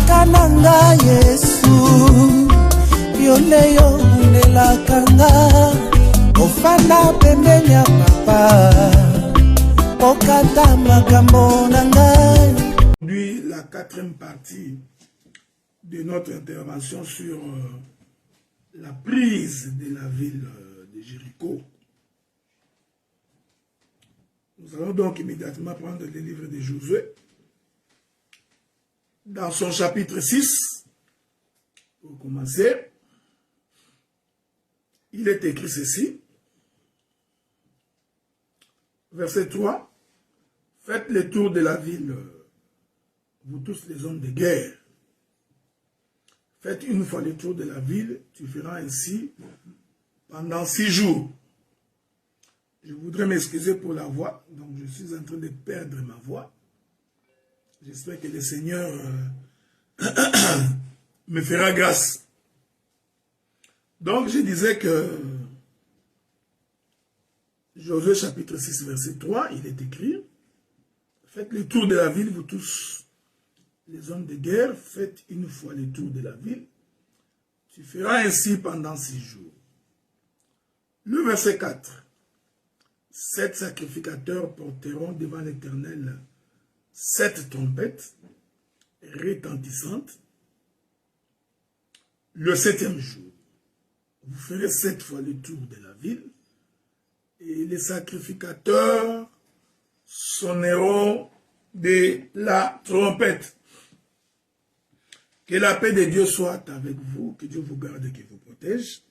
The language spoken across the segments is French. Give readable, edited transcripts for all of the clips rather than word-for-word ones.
Kananga Yesu Yoleyo Nelakanga Ofana pembenya papa Okata makambo nangai. Aujourd'hui, la quatrième partie de notre intervention sur la prise de la ville de Jéricho. Nous allons donc immédiatement prendre le livre de Josué. Dans son chapitre 6, pour commencer, il est écrit ceci. Verset 3. Faites le tour de la ville, vous tous les hommes de guerre. Faites une fois le tour de la ville, tu feras ainsi pendant 6 jours. Je voudrais m'excuser pour la voix, donc je suis en train de perdre ma voix. J'espère que le Seigneur me fera grâce. Donc je disais que Josué chapitre 6 verset 3, il est écrit, faites le tour de la ville, vous tous les hommes de guerre, faites une fois le tour de la ville, tu feras ainsi pendant 6 jours. Le verset 4, 7 sacrificateurs porteront devant l'Éternel 7 trompettes retentissantes. Le 7e jour, vous ferez 7 fois le tour de la ville et les sacrificateurs sonneront de la trompette. Que la paix de Dieu soit avec vous, que Dieu vous garde et qu'il vous protège.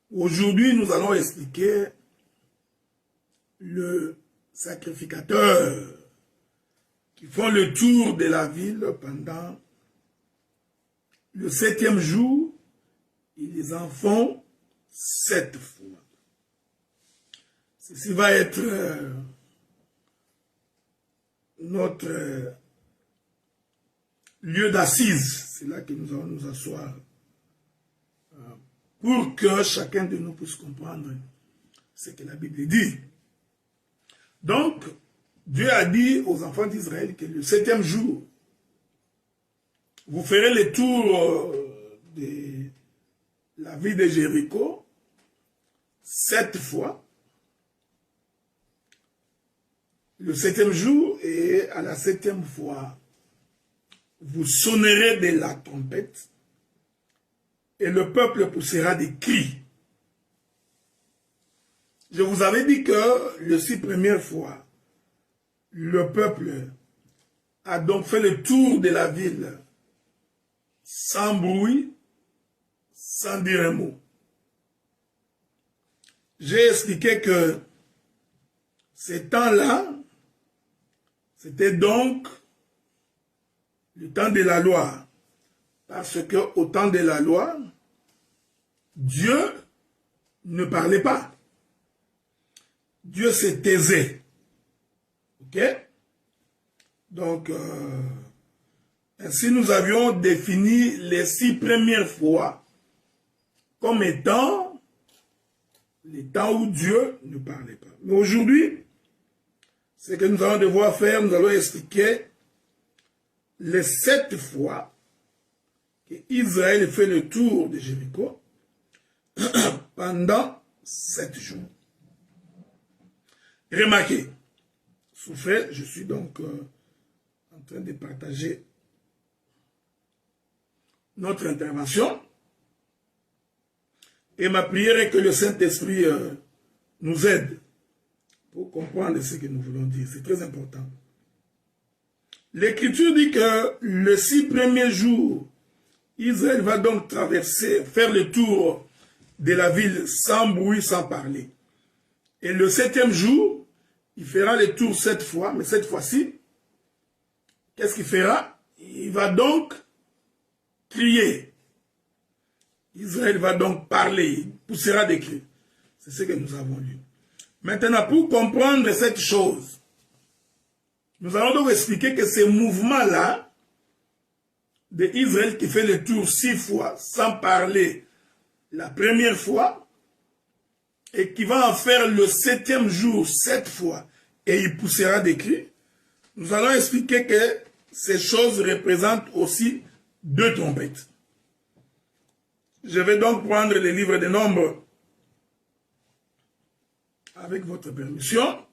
Aujourd'hui, nous allons expliquer le sacrificateur qui font le tour de la ville pendant le 7e jour. Ils en font 7 fois. Ceci va être notre lieu d'assise. C'est là que nous allons nous asseoir pour que chacun de nous puisse comprendre ce que la Bible dit. Donc, Dieu a dit aux enfants d'Israël que le 7e jour, vous ferez le tour de la ville de Jéricho 7 fois. Le 7e jour, et à la 7e fois, vous sonnerez de la trompette et le peuple poussera des cris. Je vous avais dit que les 6 premières fois, le peuple a donc fait le tour de la ville sans bruit, sans dire un mot. J'ai expliqué que ces temps-là, c'était donc le temps de la loi. Parce qu'au temps de la loi, Dieu ne parlait pas. Dieu se taisait. Ok? Donc, ainsi nous avions défini les 6 premières fois comme étant les temps où Dieu ne parlait pas. Mais aujourd'hui, ce que nous allons devoir faire, nous allons expliquer les 7 fois qu'Israël fait le tour de Jéricho pendant 7 jours. Remarquez, souffrez, je suis donc en train de partager notre intervention. Et ma prière est que le Saint-Esprit nous aide pour comprendre ce que nous voulons dire. C'est très important. L'Écriture dit que le 6 premiers jours, Israël va donc traverser, faire le tour de la ville sans bruit, sans parler. Et le 7e jour, il fera le tour 7 fois, mais cette fois-ci, qu'est-ce qu'il fera? Il va donc crier. Israël va donc parler, il poussera des cris. C'est ce que nous avons lu. Maintenant, pour comprendre cette chose, nous allons donc expliquer que ce mouvement-là d'Israël qui fait le tour 6 fois sans parler la première fois et qui va en faire le 7e jour 7 fois et il poussera des cris, nous allons expliquer que ces choses représentent aussi 2 trompettes. Je vais donc prendre les livres des Nombres avec votre permission.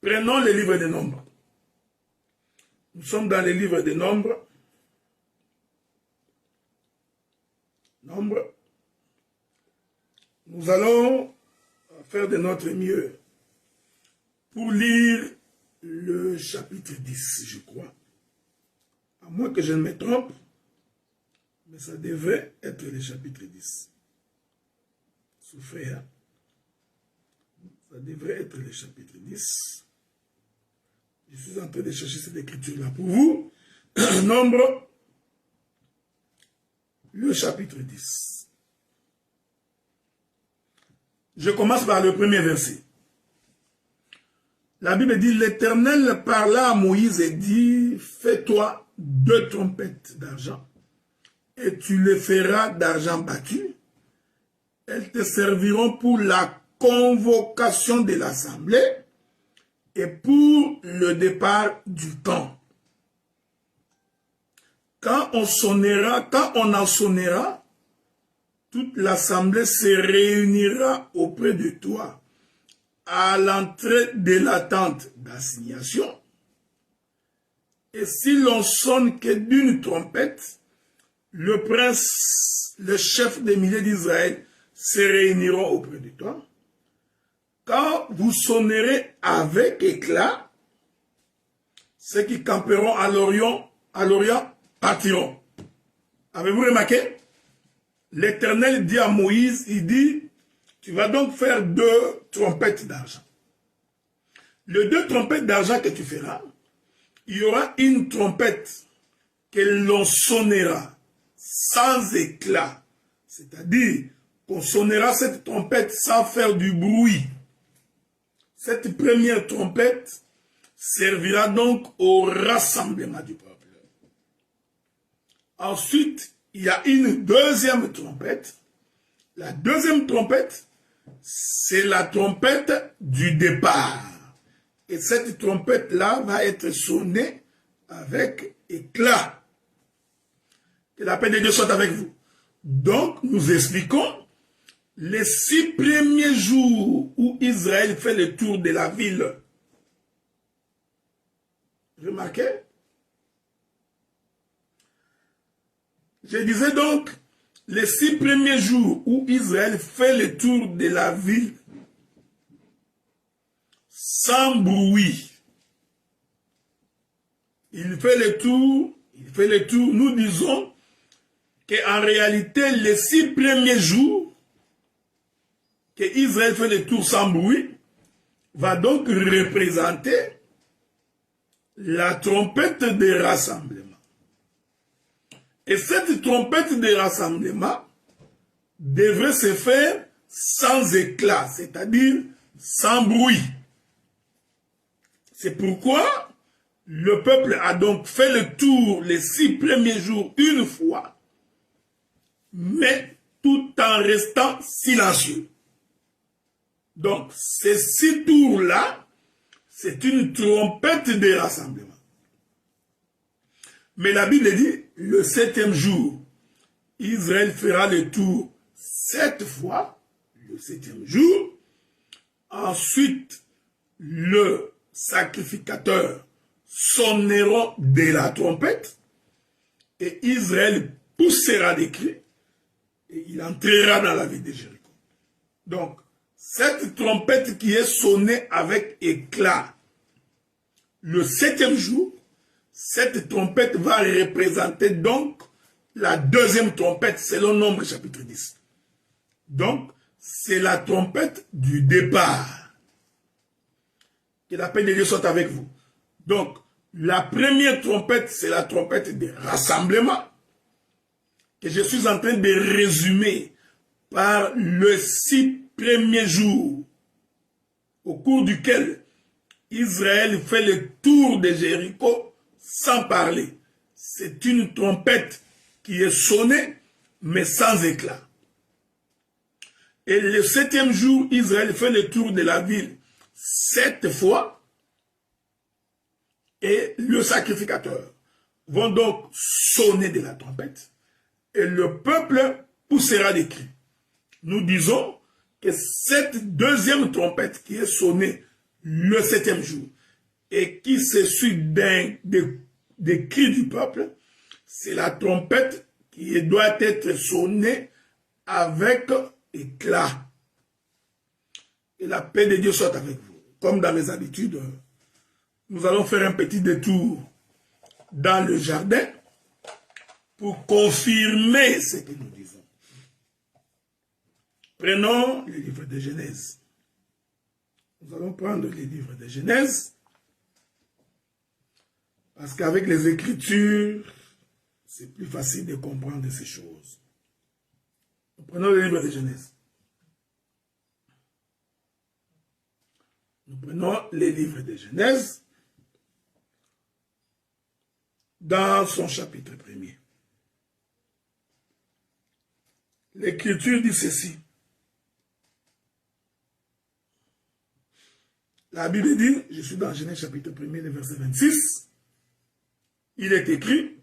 Prenons les livres des Nombres. Nous sommes dans les livres des Nombres. Nous allons faire de notre mieux pour lire le chapitre 10, je crois. À moins que je ne me trompe, mais ça devrait être le chapitre 10. Souffrez, hein? Ça devrait être le chapitre 10. Je suis en train de chercher cette écriture-là pour vous. Nombre, le chapitre 10. Je commence par le premier verset. La Bible dit, l'Éternel parla à Moïse et dit, fais-toi 2 trompettes d'argent, et tu les feras d'argent battu. Elles te serviront pour la convocation de l'assemblée et pour le départ du camp. Quand on en sonnera, toute l'assemblée se réunira auprès de toi à l'entrée de la tente d'assignation. Et si l'on sonne que d'une trompette, le prince, le chef des milliers d'Israël se réuniront auprès de toi. Quand vous sonnerez avec éclat, ceux qui camperont à l'Orient partiront. Avez-vous remarqué? L'Éternel dit à Moïse, il dit, tu vas donc faire 2 trompettes d'argent. Les 2 trompettes d'argent que tu feras, il y aura une trompette que l'on sonnera sans éclat. C'est-à-dire qu'on sonnera cette trompette sans faire du bruit. Cette première trompette servira donc au rassemblement du peuple. Ensuite, il y a une deuxième trompette. La deuxième trompette, c'est la trompette du départ. Et cette trompette-là va être sonnée avec éclat. Que la paix de Dieu soit avec vous. Donc, nous expliquons les 6 premiers jours où Israël fait le tour de la ville. Remarquez? Je disais donc, les 6 premiers jours où Israël fait le tour de la ville sans bruit. Il fait le tour, nous disons qu'en réalité, les 6 premiers jours que Israël fait le tour sans bruit va donc représenter la trompette de rassemblement. Et cette trompette de rassemblement devrait se faire sans éclat, c'est-à-dire sans bruit. C'est pourquoi le peuple a donc fait le tour les 6 premiers jours une fois, mais tout en restant silencieux. Donc, ces 6 tours-là, c'est une trompette de rassemblement. Mais la Bible dit, le 7e jour, Israël fera le tour 7 fois, le 7e jour. Ensuite, le sacrificateur sonnera de la trompette et Israël poussera des cris et il entrera dans la ville de Jéricho. Donc, cette trompette qui est sonnée avec éclat, le 7e jour, cette trompette va représenter donc la deuxième trompette selon Nombre chapitre 10. Donc, c'est la trompette du départ. Que la paix de Dieu soit avec vous. Donc, la première trompette, c'est la trompette de rassemblement que je suis en train de résumer par le 6 premiers jours au cours duquel Israël fait le tour de Jéricho sans parler. C'est une trompette qui est sonnée mais sans éclat. Et le 7e jour, Israël fait le tour de la ville 7 fois. et le sacrificateur vont donc sonner de la trompette et le peuple poussera des cris. Nous disons que cette deuxième trompette qui est sonnée le 7e jour et qui se suit des cris du peuple, c'est la trompette qui doit être sonnée avec éclat. Et la paix de Dieu soit avec vous. Comme dans mes habitudes, nous allons faire un petit détour dans le jardin pour confirmer ce que nous disons. Prenons le livre de Genèse. Nous allons prendre le livre de Genèse parce qu'avec les Écritures, c'est plus facile de comprendre ces choses. Nous prenons le livre de Genèse. Nous prenons les livres de Genèse dans son chapitre 1er. L'Écriture dit ceci. La Bible dit, je suis dans Genèse chapitre 1er, le verset 26, il est écrit,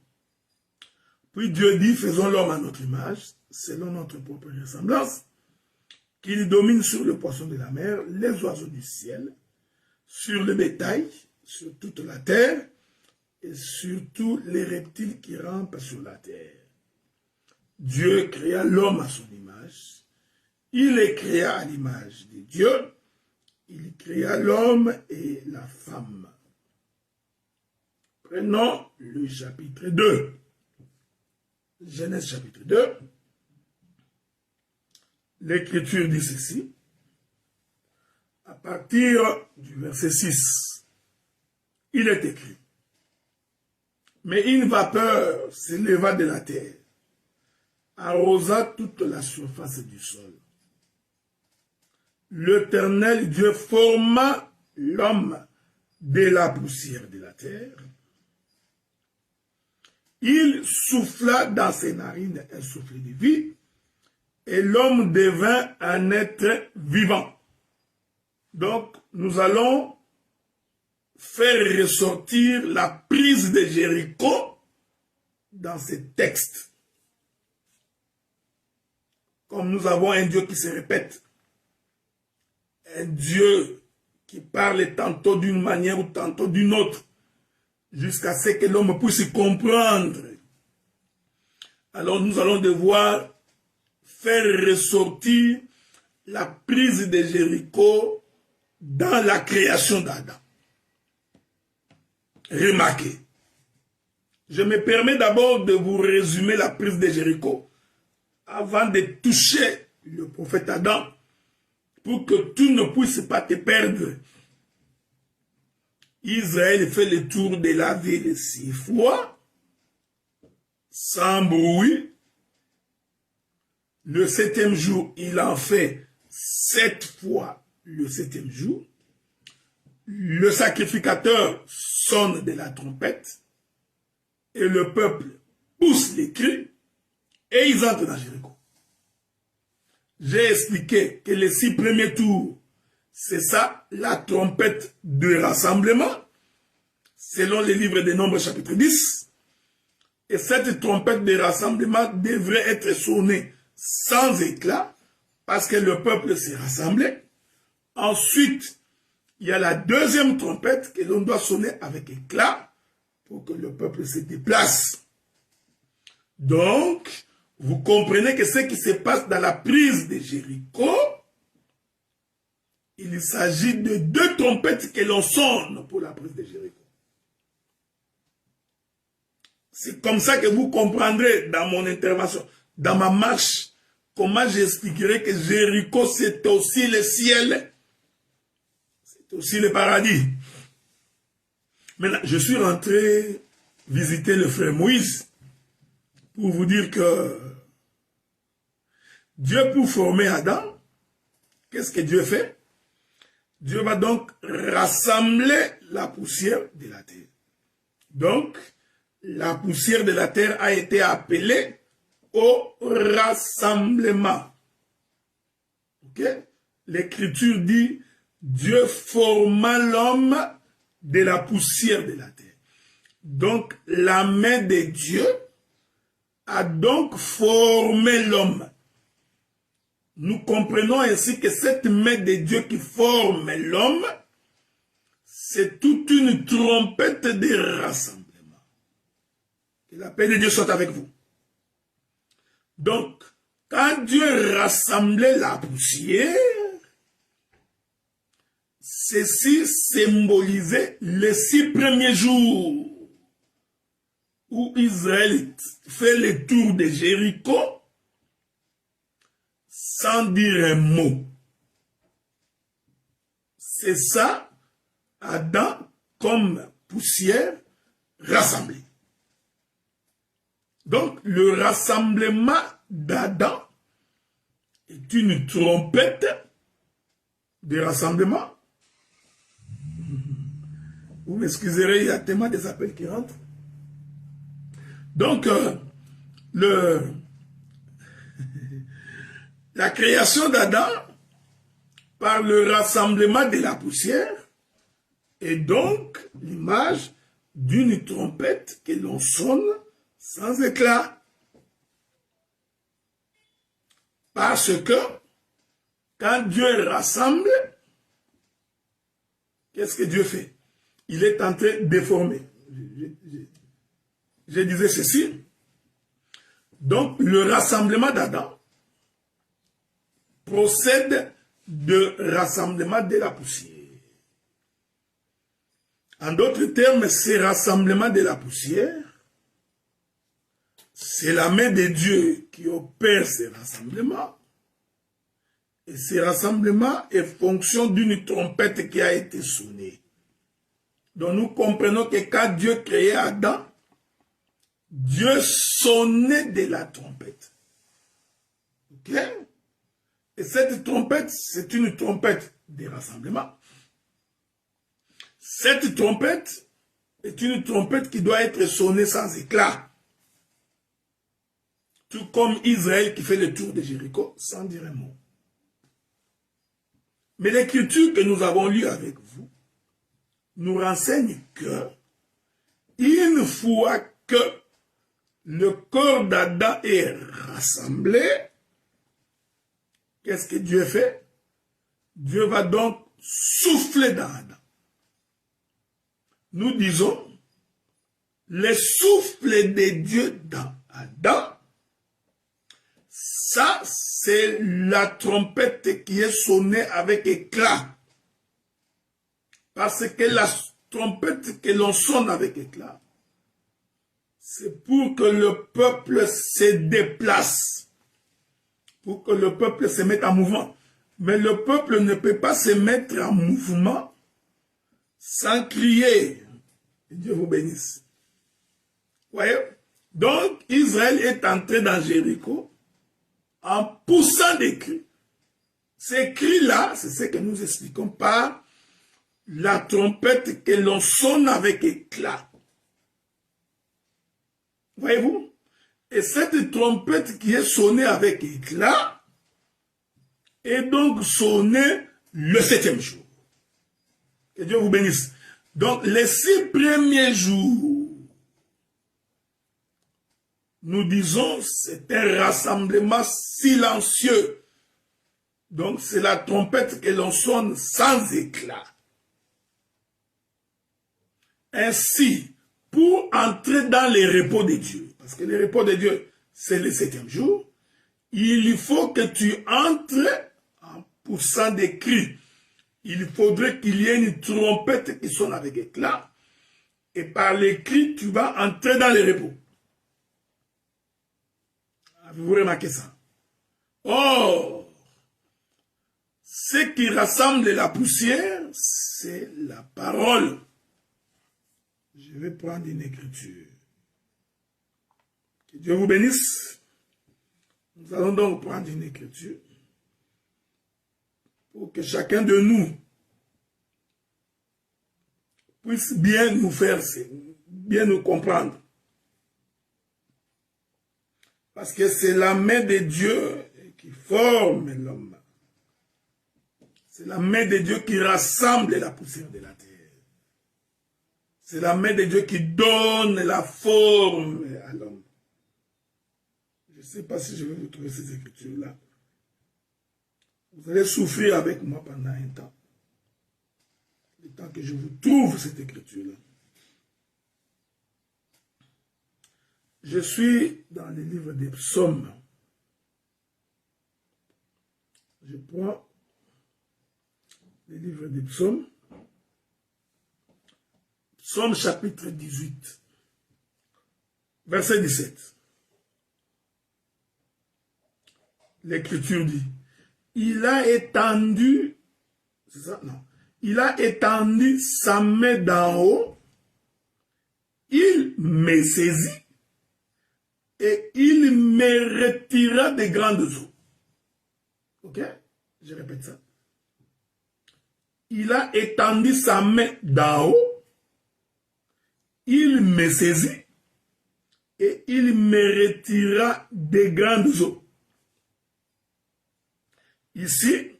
puis Dieu dit, faisons l'homme à notre image, selon notre propre ressemblance, qu'il domine sur le poisson de la mer, les oiseaux du ciel, sur le bétail, sur toute la terre, et sur tous les reptiles qui rampent sur la terre. Dieu créa l'homme à son image, il les créa à l'image de Dieu, il créa l'homme et la femme. Prenons le chapitre 2. Genèse chapitre 2. L'Écriture dit ceci. À partir du verset 6, il est écrit. Mais une vapeur s'éleva de la terre, arrosa toute la surface du sol. L'Éternel Dieu forma l'homme de la poussière de la terre. Il souffla dans ses narines un souffle de vie, et l'homme devint un être vivant. Donc, nous allons faire ressortir la prise de Jéricho dans ces textes. Comme nous avons un Dieu qui se répète, un Dieu qui parle tantôt d'une manière ou tantôt d'une autre, jusqu'à ce que l'homme puisse comprendre. Alors nous allons devoir faire ressortir la prise de Jéricho dans la création d'Adam. Remarquez, je me permets d'abord de vous résumer la prise de Jéricho avant de toucher le prophète Adam pour que tu ne puisses pas te perdre. Israël fait le tour de la ville 6 fois, sans bruit. Le 7e jour, il en fait 7 fois le 7e jour. Le sacrificateur sonne de la trompette et le peuple pousse les cris et ils entrent dans Jéricho. J'ai expliqué que les 6 premiers tours, c'est ça, la trompette de rassemblement, selon les livres des Nombres chapitre 10. Et cette trompette de rassemblement devrait être sonnée sans éclat, parce que le peuple s'est rassemblé. Ensuite, il y a la deuxième trompette que l'on doit sonner avec éclat, pour que le peuple se déplace. Donc, vous comprenez que ce qui se passe dans la prise de Jéricho, il s'agit de 2 trompettes que l'on sonne pour la prise de Jéricho. C'est comme ça que vous comprendrez dans mon intervention, dans ma marche, comment j'expliquerai que Jéricho c'est aussi le ciel, c'est aussi le paradis. Maintenant, je suis rentré visiter le frère Moïse pour vous dire que Dieu, pour former Adam, qu'est-ce que Dieu fait? Dieu va donc rassembler la poussière de la terre. Donc, la poussière de la terre a été appelée au rassemblement. Ok? L'Écriture dit, Dieu forma l'homme de la poussière de la terre. Donc, la main de Dieu a donc formé l'homme. Nous comprenons ainsi que cette main de Dieu qui forme l'homme, c'est toute une trompette de rassemblement. Que la paix de Dieu soit avec vous. Donc, quand Dieu rassemblait la poussière, ceci symbolisait les 6 premiers jours où Israël fait le tour de Jéricho sans dire un mot. C'est ça, Adam comme poussière rassemblée. Donc, le rassemblement d'Adam est une trompette de rassemblement. Vous m'excuserez, il y a tellement des appels qui rentrent. Donc, la création d'Adam par le rassemblement de la poussière est donc l'image d'une trompette que l'on sonne sans éclat. Parce que quand Dieu rassemble, qu'est-ce que Dieu fait? Il est en train de former. Je disais ceci. Donc, le rassemblement d'Adam procède de rassemblement de la poussière. En d'autres termes, ces rassemblements de la poussière, c'est la main de Dieu qui opère ces rassemblements. Et ces rassemblements est fonction d'une trompette qui a été sonnée. Donc nous comprenons que quand Dieu créait Adam, Dieu sonnait de la trompette. Ok? Et cette trompette, c'est une trompette de rassemblement. Cette trompette est une trompette qui doit être sonnée sans éclat. Tout comme Israël qui fait le tour de Jéricho sans dire un mot. Mais l'écriture que nous avons lue avec vous nous renseigne que une fois que le corps d'Adam est rassemblé, qu'est-ce que Dieu fait? Dieu va donc souffler dans Adam. Nous disons, le souffle de Dieu dans Adam, ça, c'est la trompette qui est sonnée avec éclat. Parce que la trompette que l'on sonne avec éclat, c'est pour que le peuple se déplace, pour que le peuple se mette en mouvement. Mais le peuple ne peut pas se mettre en mouvement sans crier. Dieu vous bénisse. Voyez? Donc, Israël est entré dans Jéricho en poussant des cris. Ces cris-là, c'est ce que nous expliquons par la trompette que l'on sonne avec éclat. Voyez-vous? Et cette trompette qui est sonnée avec éclat est donc sonnée le 7e jour. Que Dieu vous bénisse. Donc, les 6 premiers jours, nous disons, c'est un rassemblement silencieux. Donc, c'est la trompette que l'on sonne sans éclat. Ainsi, pour entrer dans le repos de Dieu, parce que le repos de Dieu, c'est le 7e jour, il faut que tu entres en poussant des cris. Il faudrait qu'il y ait une trompette qui sonne avec éclat, et par les cris, tu vas entrer dans le repos. Avez-vous remarqué ça? Or, ce qui rassemble la poussière, c'est la parole. Je vais prendre une écriture. Que Dieu vous bénisse. Nous allons donc prendre une écriture pour que chacun de nous puisse bien nous faire, bien nous comprendre. Parce que c'est la main de Dieu qui forme l'homme. C'est la main de Dieu qui rassemble la poussière de la terre. C'est la main de Dieu qui donne la forme à l'homme. Je ne sais pas si je vais vous trouver ces écritures-là. Vous allez souffrir avec moi pendant un temps. Le temps que je vous trouve cette écriture-là. Je suis dans les livres des psaumes. Je prends les livres des psaumes. Psaume chapitre 18, verset 17. L'Écriture dit, il a étendu, c'est ça? Non. Il a étendu sa main d'en haut, il me saisit et il me retira des grandes eaux. Ok? Je répète ça. Il a étendu sa main d'en haut, il me saisit et il me retira des grandes eaux. Ici,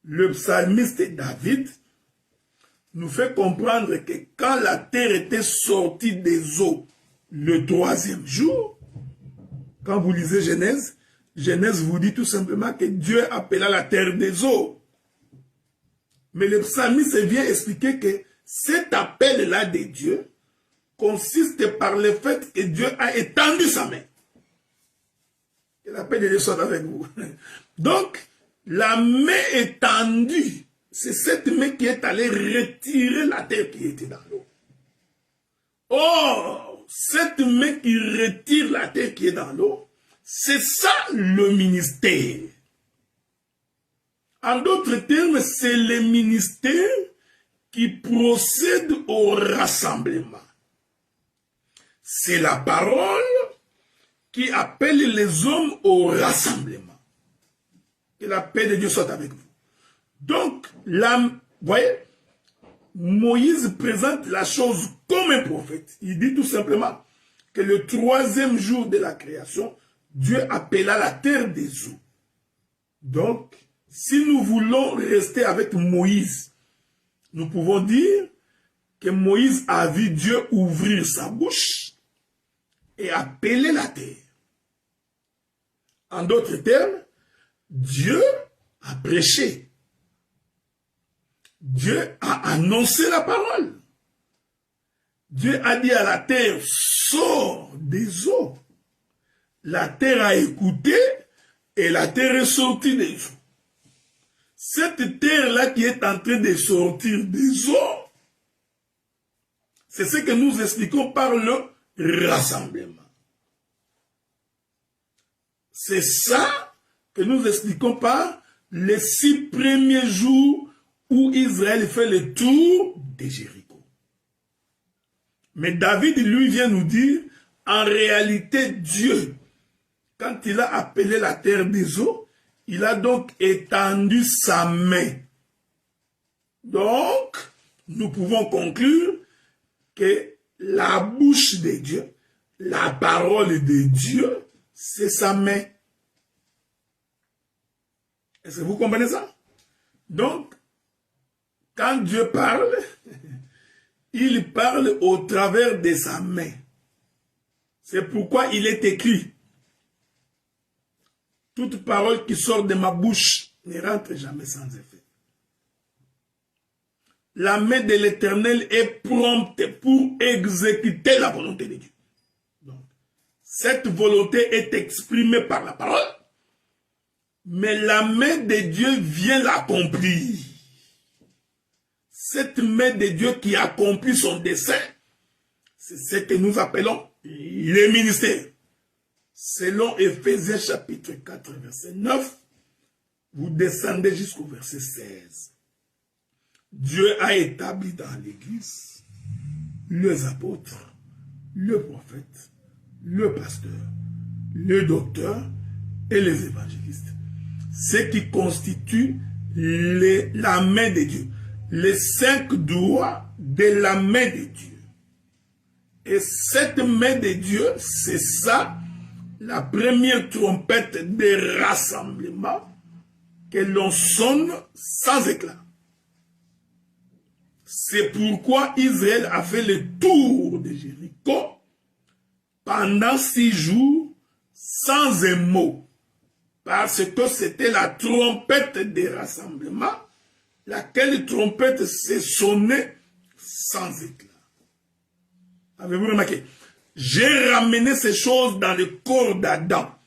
le psalmiste David nous fait comprendre que quand la terre était sortie des eaux le 3e jour, quand vous lisez Genèse, Genèse vous dit tout simplement que Dieu appela la terre des eaux. Mais le psalmiste vient expliquer que cet appel-là de Dieu consiste par le fait que Dieu a étendu sa main. Que la paix de Dieu soit avec vous. Donc, la main étendue, c'est cette main qui est allée retirer la terre qui était dans l'eau. Or, cette main qui retire la terre qui est dans l'eau, c'est ça le ministère. En d'autres termes, c'est le ministère qui procède au rassemblement. C'est la parole qui appelle les hommes au rassemblement. Que la paix de Dieu soit avec vous. Donc, vous voyez, Moïse présente la chose comme un prophète. Il dit tout simplement que le 3e jour de la création, Dieu appela la terre des eaux. Donc, si nous voulons rester avec Moïse, nous pouvons dire que Moïse a vu Dieu ouvrir sa bouche et appeler la terre. En d'autres termes, Dieu a prêché. Dieu a annoncé la parole. Dieu a dit à la terre, sors des eaux. La terre a écouté et la terre est sortie des eaux. Cette terre-là qui est en train de sortir des eaux, c'est ce que nous expliquons par le rassemblement. C'est ça que nous expliquons par les 6 premiers jours où Israël fait le tour de Jéricho. Mais David, lui, vient nous dire, en réalité, Dieu, quand il a appelé la terre des eaux, il a donc étendu sa main. Donc, nous pouvons conclure que la bouche de Dieu, la parole de Dieu, c'est sa main. Est-ce que vous comprenez ça? Donc, quand Dieu parle, il parle au travers de sa main. C'est pourquoi il est écrit, toute parole qui sort de ma bouche ne rentre jamais sans effet. La main de l'Éternel est prompte pour exécuter la volonté de Dieu. Donc, cette volonté est exprimée par la parole, mais la main de Dieu vient l'accomplir. Cette main de Dieu qui accomplit son dessein, c'est ce que nous appelons le ministère. Selon Éphésiens chapitre 4, verset 9, vous descendez jusqu'au verset 16. Dieu a établi dans l'Église les apôtres, le prophète, le pasteur, le docteur et les évangélistes. Ce qui constitue la main de Dieu. Les 5 doigts de la main de Dieu. Et cette main de Dieu, c'est ça, la première trompette de rassemblement que l'on sonne sans éclat. C'est pourquoi Israël a fait le tour de Jéricho pendant 6 jours sans un mot. Parce que c'était la trompette des rassemblements, laquelle trompette s'est sonnée sans éclat. Avez-vous remarqué? J'ai ramené ces choses dans le corps d'Adam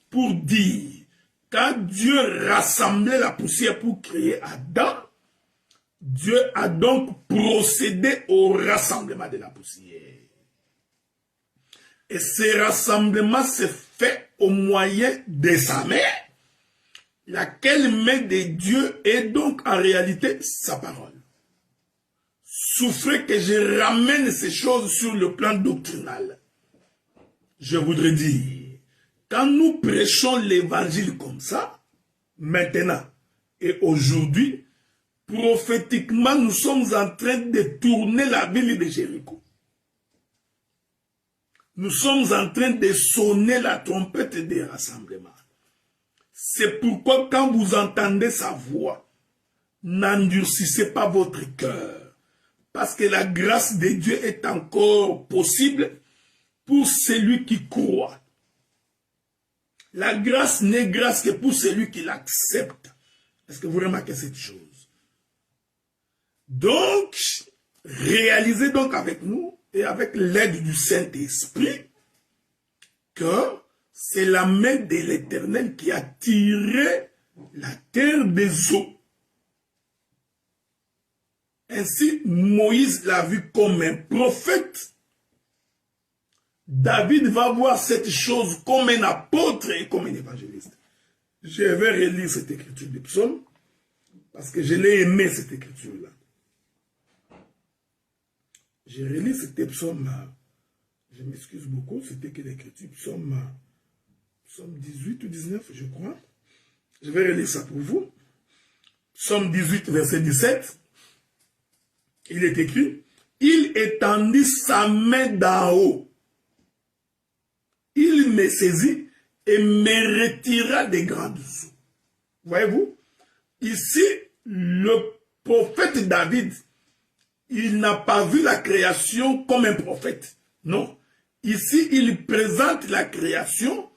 pour dire, quand Dieu rassemblait la poussière pour créer Adam, Dieu a donc procédé au rassemblement de la poussière. Et ce rassemblement s'est fait au moyen de sa main, laquelle main de Dieu est donc en réalité sa parole. Souffrez que je ramène ces choses sur le plan doctrinal. Je voudrais dire, quand nous prêchons l'évangile comme ça, maintenant et aujourd'hui, prophétiquement, nous sommes en train de tourner la ville de Jéricho. Nous sommes en train de sonner la trompette des rassemblements. C'est pourquoi quand vous entendez sa voix, n'endurcissez pas votre cœur. Parce que la grâce de Dieu est encore possible pour celui qui croit. La grâce n'est grâce que pour celui qui l'accepte. Est-ce que vous remarquez cette chose? Donc, réalisez donc avec nous et avec l'aide du Saint-Esprit que c'est la main de l'Éternel qui a tiré la terre des eaux. Ainsi, Moïse l'a vu comme un prophète. David va voir cette chose comme un apôtre et comme un évangéliste. Je vais relire cette écriture du psaume parce que je l'ai aimé, cette écriture-là. Je relis cet psaume, je m'excuse beaucoup, c'était que l'écriture, psaume 18 ou 19, je crois. Je vais relire ça pour vous. Psaume 18, verset 17. Il est écrit, il étendit sa main d'en haut. Il me saisit et me retira des grandes eaux. Voyez-vous? Ici, le prophète David, il n'a pas vu la création comme un prophète. Non. Ici, il présente la création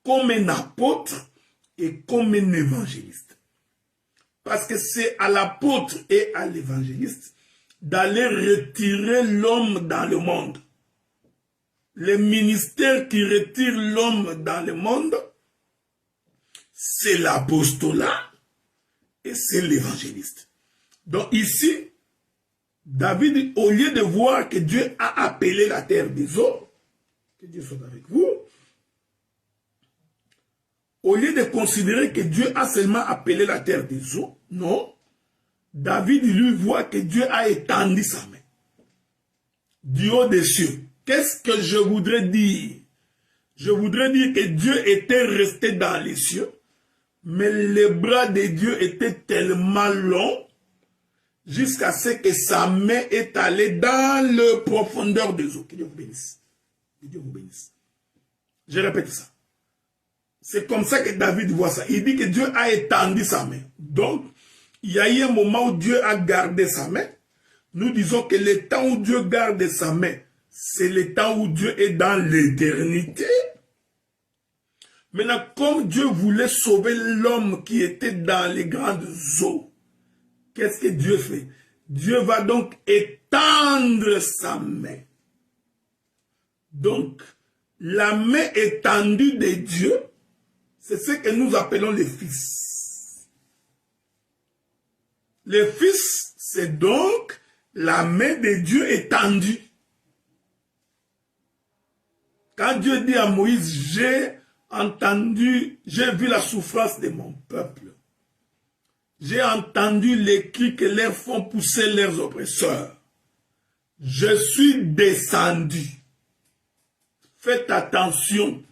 comme un apôtre et comme un évangéliste. Parce que c'est à l'apôtre et à l'évangéliste d'aller retirer l'homme dans le monde. Le ministère qui retire l'homme dans le monde, c'est l'apostolat et c'est l'évangéliste. Donc ici, David, au lieu de voir que Dieu a appelé la terre des eaux, que Dieu soit avec vous, au lieu de considérer que Dieu a seulement appelé la terre des eaux, non, David lui voit que Dieu a étendu sa main du haut des cieux. Qu'est-ce que je voudrais dire? Je voudrais dire que Dieu était resté dans les cieux, mais les bras de Dieu étaient tellement longs jusqu'à ce que sa main est allée dans le profondeur des eaux. Que Dieu vous bénisse. Que Dieu vous bénisse. Je répète ça. C'est comme ça que David voit ça. Il dit que Dieu a étendu sa main. Donc, il y a eu un moment où Dieu a gardé sa main. Nous disons que le temps où Dieu garde sa main, c'est le temps où Dieu est dans l'éternité. Maintenant, comme Dieu voulait sauver l'homme qui était dans les grandes eaux, qu'est-ce que Dieu fait? Dieu va donc étendre sa main. Donc, la main étendue de Dieu, c'est ce que nous appelons les fils. Les fils, c'est donc la main de Dieu étendue. Quand Dieu dit à Moïse, j'ai vu la souffrance de mon peuple. J'ai entendu les cris que leur font pousser leurs oppresseurs. Je suis descendu. Faites attention.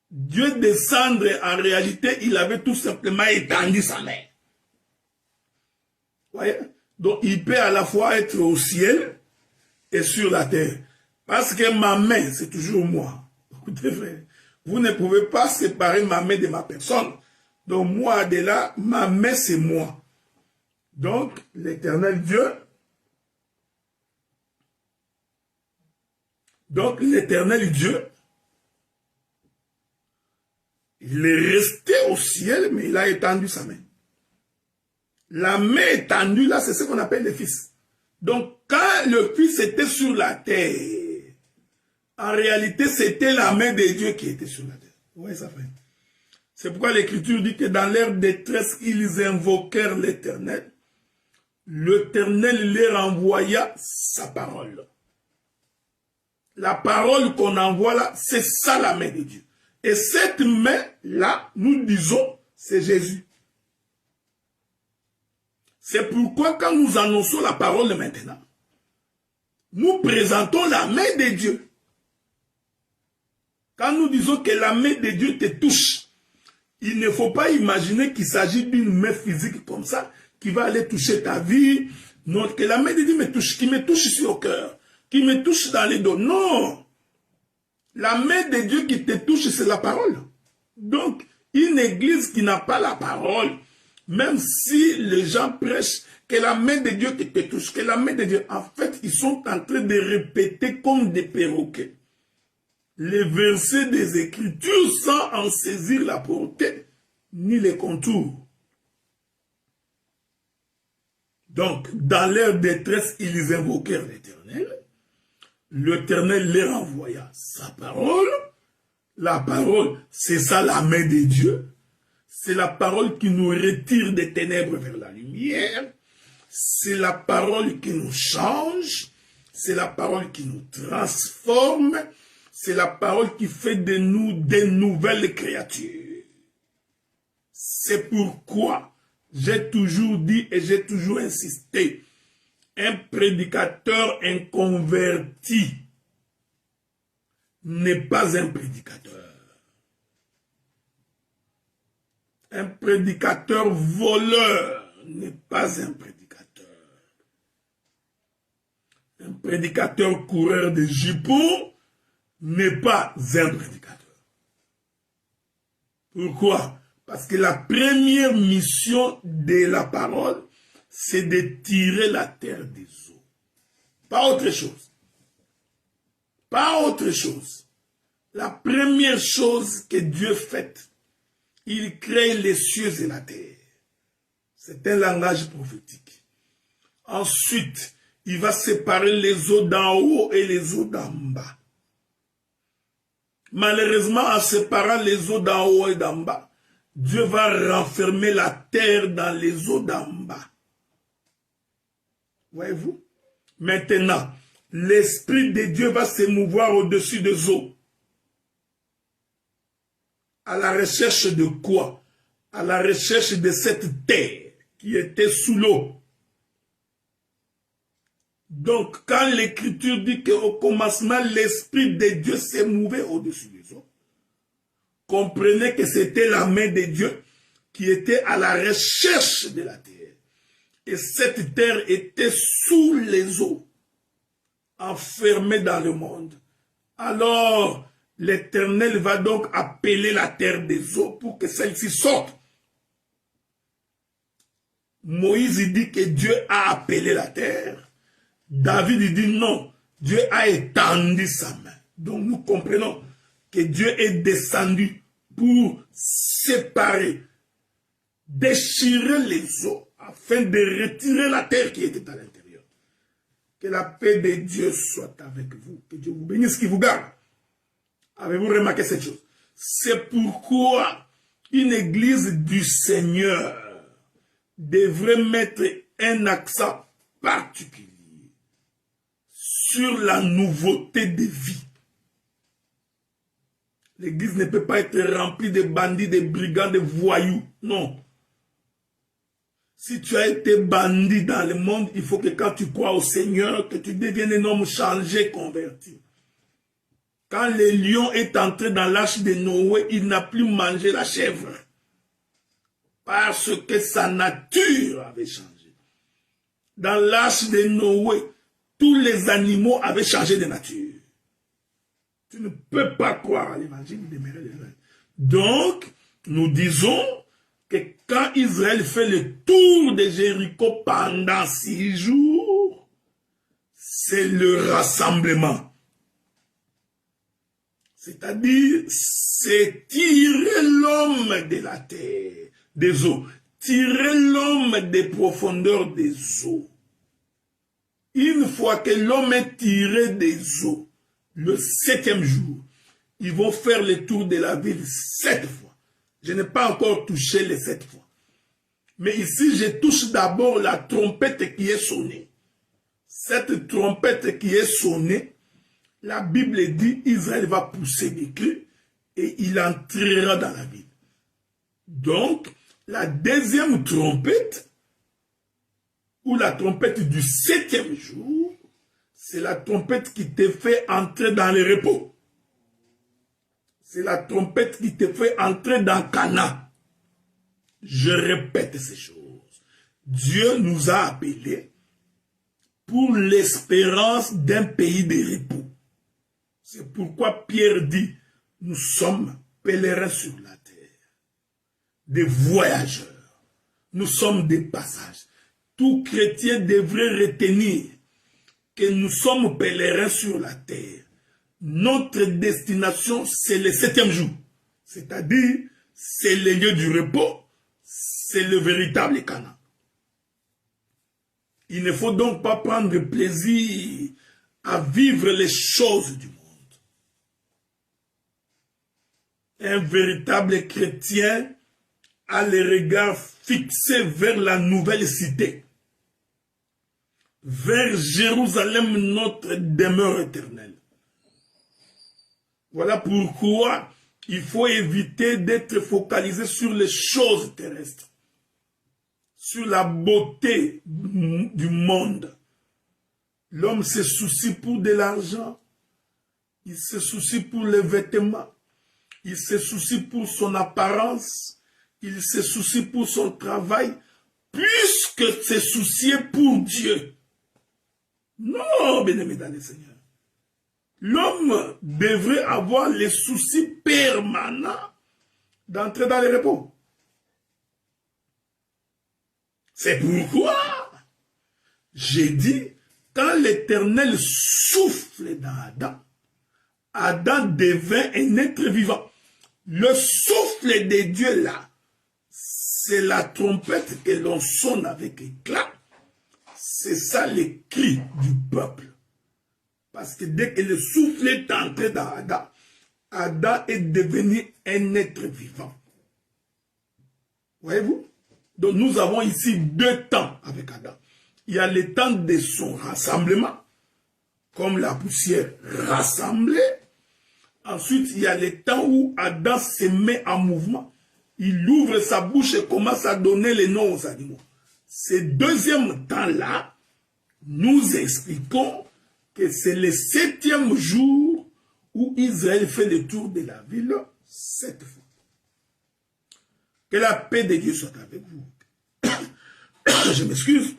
Dieu descendre, en réalité, il avait tout simplement étendu sa main. Voyez? Donc, il peut à la fois être au ciel et sur la terre. Parce que ma main, c'est toujours moi. Écoutez, frère, vous ne pouvez pas séparer ma main de ma personne. Donc, moi, de là, ma main, c'est moi. Donc, l'Éternel Dieu Donc l'Éternel Dieu, il est resté au ciel, mais il a étendu sa main. La main étendue, là, c'est ce qu'on appelle le Fils. Donc, quand le Fils était sur la terre, en réalité, c'était la main de Dieu qui était sur la terre. Vous voyez ça, frère? C'est pourquoi l'Écriture dit que dans leur détresse, ils invoquèrent l'Éternel. L'Éternel leur envoya sa parole. La parole qu'on envoie là, c'est ça la main de Dieu. Et cette main-là, nous disons, c'est Jésus. C'est pourquoi quand nous annonçons la parole de maintenant, nous présentons la main de Dieu. Quand nous disons que la main de Dieu te touche, il ne faut pas imaginer qu'il s'agit d'une main physique comme ça, qui va aller toucher ta vie. Non, que la main de Dieu me touche, qui me touche ici au cœur, qui me touche dans les dos. Non! La main de Dieu qui te touche, c'est la parole. Donc, une église qui n'a pas la parole, même si les gens prêchent que la main de Dieu qui te touche, que la main de Dieu, en fait, ils sont en train de répéter comme des perroquets les versets des Écritures sans en saisir la portée ni les contours. Donc, dans leur détresse, ils invoquèrent l'Éternel. L'Éternel leur envoya sa parole. La parole, c'est ça la main de Dieu. C'est la parole qui nous retire des ténèbres vers la lumière. C'est la parole qui nous change. C'est la parole qui nous transforme. C'est la parole qui fait de nous des nouvelles créatures. C'est pourquoi j'ai toujours dit et j'ai toujours insisté, un prédicateur inconverti n'est pas un prédicateur. Un prédicateur voleur n'est pas un prédicateur. Un prédicateur coureur de jupons n'est pas un prédicateur. Pourquoi? Parce que la première mission de la parole, c'est de tirer la terre des eaux. Pas autre chose. Pas autre chose. La première chose que Dieu fait, il crée les cieux et la terre. C'est un langage prophétique. Ensuite, il va séparer les eaux d'en haut et les eaux d'en bas. Malheureusement, en séparant les eaux d'en haut et d'en bas, Dieu va renfermer la terre dans les eaux d'en bas. Voyez-vous? Maintenant, l'Esprit de Dieu va se mouvoir au-dessus des eaux. À la recherche de quoi? À la recherche de cette terre qui était sous l'eau. Donc, quand l'Écriture dit qu'au commencement, l'Esprit de Dieu s'est mouvé au-dessus des eaux, comprenez que c'était la main de Dieu qui était à la recherche de la terre. Et cette terre était sous les eaux, enfermée dans le monde. Alors, l'Éternel va donc appeler la terre des eaux pour que celle-ci sorte. Moïse dit que Dieu a appelé la terre. David dit non, Dieu a étendu sa main. Donc nous comprenons que Dieu est descendu pour séparer, déchirer les eaux afin de retirer la terre qui était à l'intérieur. Que la paix de Dieu soit avec vous. Que Dieu vous bénisse, qu'il vous garde. Avez-vous remarqué cette chose? C'est pourquoi une église du Seigneur devrait mettre un accent particulier sur la nouveauté de vie. L'église ne peut pas être remplie de bandits, de brigands, de voyous. Non. Si tu as été bandit dans le monde, il faut que quand tu crois au Seigneur, que tu deviennes un homme changé, converti. Quand le lion est entré dans l'arche de Noé, il n'a plus mangé la chèvre. Parce que sa nature avait changé. Dans l'arche de Noé, tous les animaux avaient changé de nature. Tu ne peux pas croire à l'évangile de Israël. Donc, nous disons que quand Israël fait le tour de Jéricho pendant 6 jours, c'est le rassemblement. C'est-à-dire, c'est tirer l'homme de la terre, des eaux. Tirer l'homme des profondeurs des eaux. Une fois que l'homme est tiré des eaux, le 7e jour, ils vont faire le tour de la ville 7 fois. Je n'ai pas encore touché les 7 fois. Mais ici, je touche d'abord la trompette qui est sonnée. Cette trompette qui est sonnée, la Bible dit, Israël va pousser des cris et il entrera dans la ville. Donc, la deuxième trompette, ou la trompette du 7e jour, c'est la trompette qui te fait entrer dans le repos. C'est la trompette qui te fait entrer dans Canaan. Je répète ces choses. Dieu nous a appelés pour l'espérance d'un pays de repos. C'est pourquoi Pierre dit, nous sommes pèlerins sur la terre, des voyageurs, nous sommes des passages. Tout chrétien devrait retenir que nous sommes pèlerins sur la terre. Notre destination, c'est le 7e jour. C'est-à-dire, c'est le lieu du repos, c'est le véritable Canaan. Il ne faut donc pas prendre plaisir à vivre les choses du monde. Un véritable chrétien a le regard fixé vers la nouvelle cité, vers Jérusalem, notre demeure éternelle. Voilà pourquoi il faut éviter d'être focalisé sur les choses terrestres, sur la beauté du monde. L'homme se soucie pour de l'argent, il se soucie pour les vêtements, il se soucie pour son apparence, il se soucie pour son travail, plus que se soucier pour Dieu. Non, bien-aimé dans le Seigneur. L'homme devrait avoir les soucis permanents d'entrer dans le repos. C'est pourquoi j'ai dit, quand l'Éternel souffle dans Adam, Adam devint un être vivant. Le souffle de Dieu là, c'est la trompette que l'on sonne avec éclat. C'est ça le cri du peuple. Parce que dès que le souffle est entré dans Adam, Adam est devenu un être vivant. Voyez-vous? Donc nous avons ici 2 temps avec Adam. Il y a le temps de son rassemblement, comme la poussière rassemblée. Ensuite, il y a le temps où Adam se met en mouvement. Il ouvre sa bouche et commence à donner les noms aux animaux. Ce deuxième temps-là, nous expliquons que c'est le 7e jour où Israël fait le tour de la ville 7 fois. Que la paix de Dieu soit avec vous. Je m'excuse.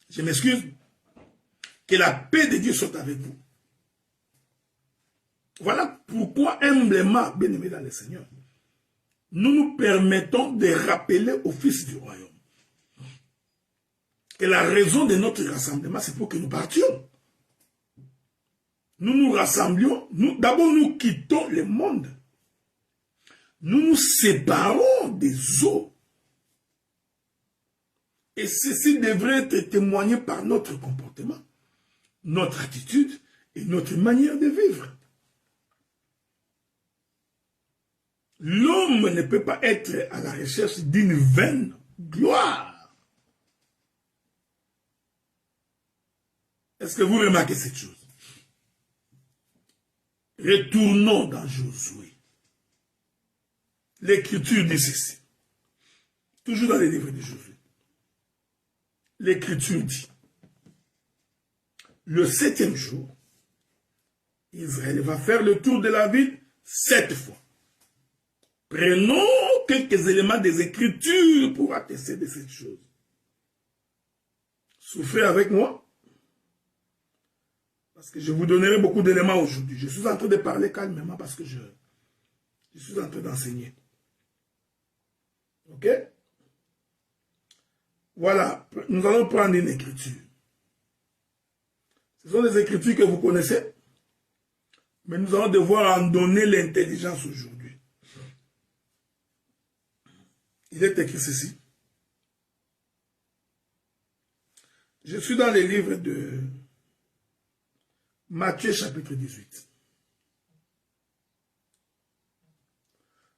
Je m'excuse. Que la paix de Dieu soit avec vous. Voilà pourquoi humblement, bien-aimés dans le Seigneur, nous nous permettons de rappeler au Fils du royaume que la raison de notre rassemblement, c'est pour que nous partions. Nous nous rassemblions, d'abord nous quittons le monde. Nous nous séparons des eaux. Et ceci devrait être témoigné par notre comportement, notre attitude et notre manière de vivre. L'homme ne peut pas être à la recherche d'une vaine gloire. Est-ce que vous remarquez cette chose? Retournons dans Josué. L'Écriture dit ceci. Toujours dans les livres de Josué. L'Écriture dit, le 7e jour, Israël va faire le tour de la ville 7 fois. Prenons quelques éléments des Écritures pour attester de cette chose. Souffrez avec moi, parce que je vous donnerai beaucoup d'éléments aujourd'hui. Je suis en train de parler calmement parce que je suis en train d'enseigner. Ok? Voilà, nous allons prendre une écriture. Ce sont des écritures que vous connaissez. Mais nous allons devoir en donner l'intelligence aujourd'hui. Il est écrit ceci. Je suis dans les livres de Matthieu chapitre 18.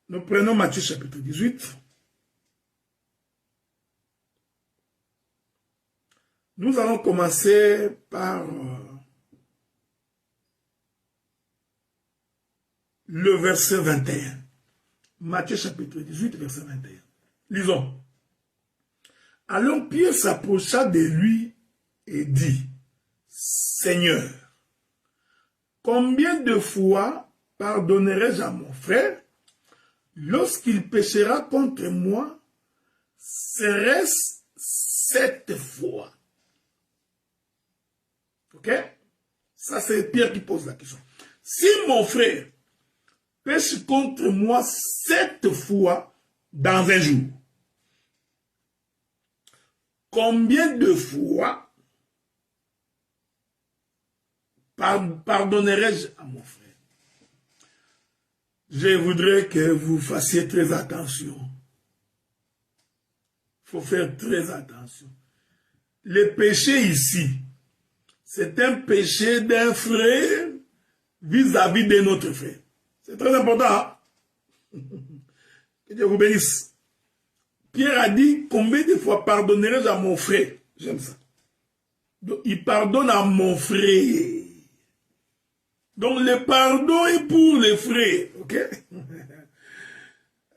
Nous prenons Matthieu chapitre 18. Nous allons commencer par le verset 21. Matthieu chapitre 18, verset 21. Lisons. Alors Pierre s'approcha de lui et dit, Seigneur, combien de fois pardonnerai-je à mon frère lorsqu'il péchera contre moi? Serait-ce 7 fois? Ok? Ça, c'est Pierre qui pose la question. Si mon frère pêche contre moi 7 fois dans un jour, combien de fois pardonnerai-je à mon frère? Je voudrais que vous fassiez très attention. Il faut faire très attention. Le péché ici, c'est un péché d'un frère vis-à-vis de notre frère. C'est très important. Hein? Que Dieu vous bénisse. Pierre a dit, combien de fois pardonnerai-je à mon frère? J'aime ça. Donc, il pardonne à mon frère. Donc, le pardon est pour les frères. Ok?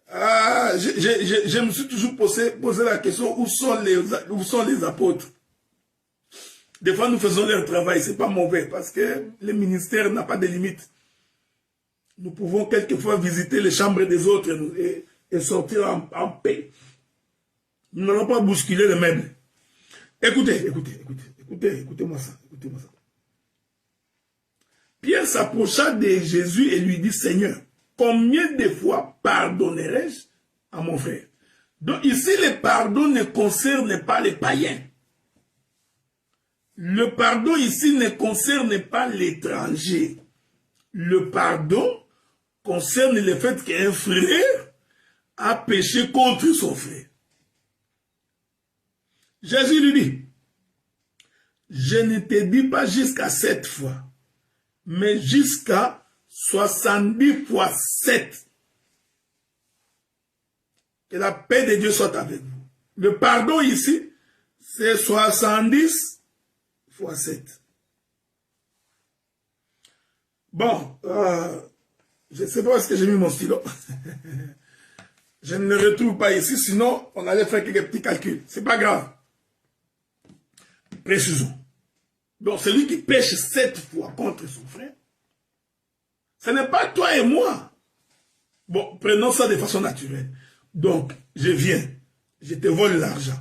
Je me suis toujours posé la question, où sont les apôtres? Des fois, nous faisons leur travail. C'est pas mauvais parce que le ministère n'a pas de limite. Nous pouvons quelquefois visiter les chambres des autres et sortir en paix. Nous n'allons pas bousculer les meubles. Écoutez-moi ça. Pierre s'approcha de Jésus et lui dit, Seigneur, combien de fois pardonnerai-je à mon frère? Donc ici, le pardon ne concerne pas les païens. Le pardon ici ne concerne pas l'étranger. Le pardon concerne le fait qu'un frère a péché contre son frère. Jésus lui dit, je ne te dis pas jusqu'à 7 fois, mais jusqu'à 70 fois 7. Que la paix de Dieu soit avec vous. Le pardon ici, c'est 70 fois 7. Bon, je ne sais pas où est-ce que j'ai mis mon stylo. Je ne le retrouve pas ici, sinon on allait faire quelques petits calculs. C'est pas grave. Précisons. Donc celui qui pêche 7 fois contre son frère, ce n'est pas toi et moi. Bon, prenons ça de façon naturelle. Donc, je viens, je te vole l'argent.